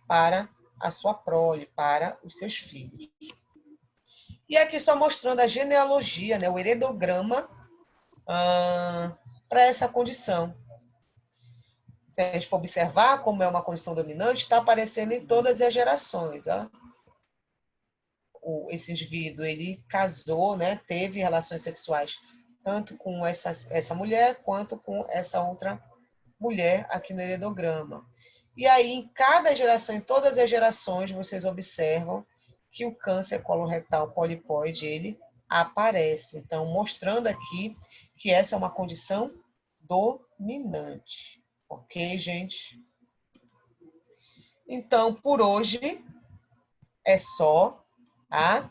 para a sua prole, para os seus filhos. E aqui só mostrando a genealogia, né, o heredograma para essa condição. Se a gente for observar como é uma condição dominante, está aparecendo em todas as gerações. Ó. Esse indivíduo, ele casou, né, teve relações sexuais tanto com essa mulher quanto com essa outra mulher aqui no heredograma. E aí, em cada geração, em todas as gerações, vocês observam que o câncer coloretal polipóide, ele aparece. Então, mostrando aqui que essa é uma condição dominante. Ok, gente? Então, por hoje é só, tá?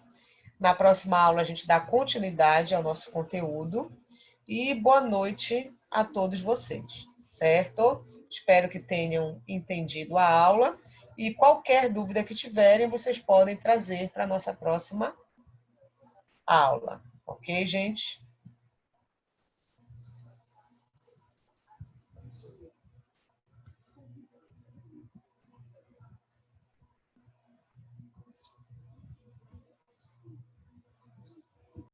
Na próxima aula a gente dá continuidade ao nosso conteúdo e boa noite a todos vocês, certo? Espero que tenham entendido a aula e qualquer dúvida que tiverem, vocês podem trazer para a nossa próxima aula. Ok, gente?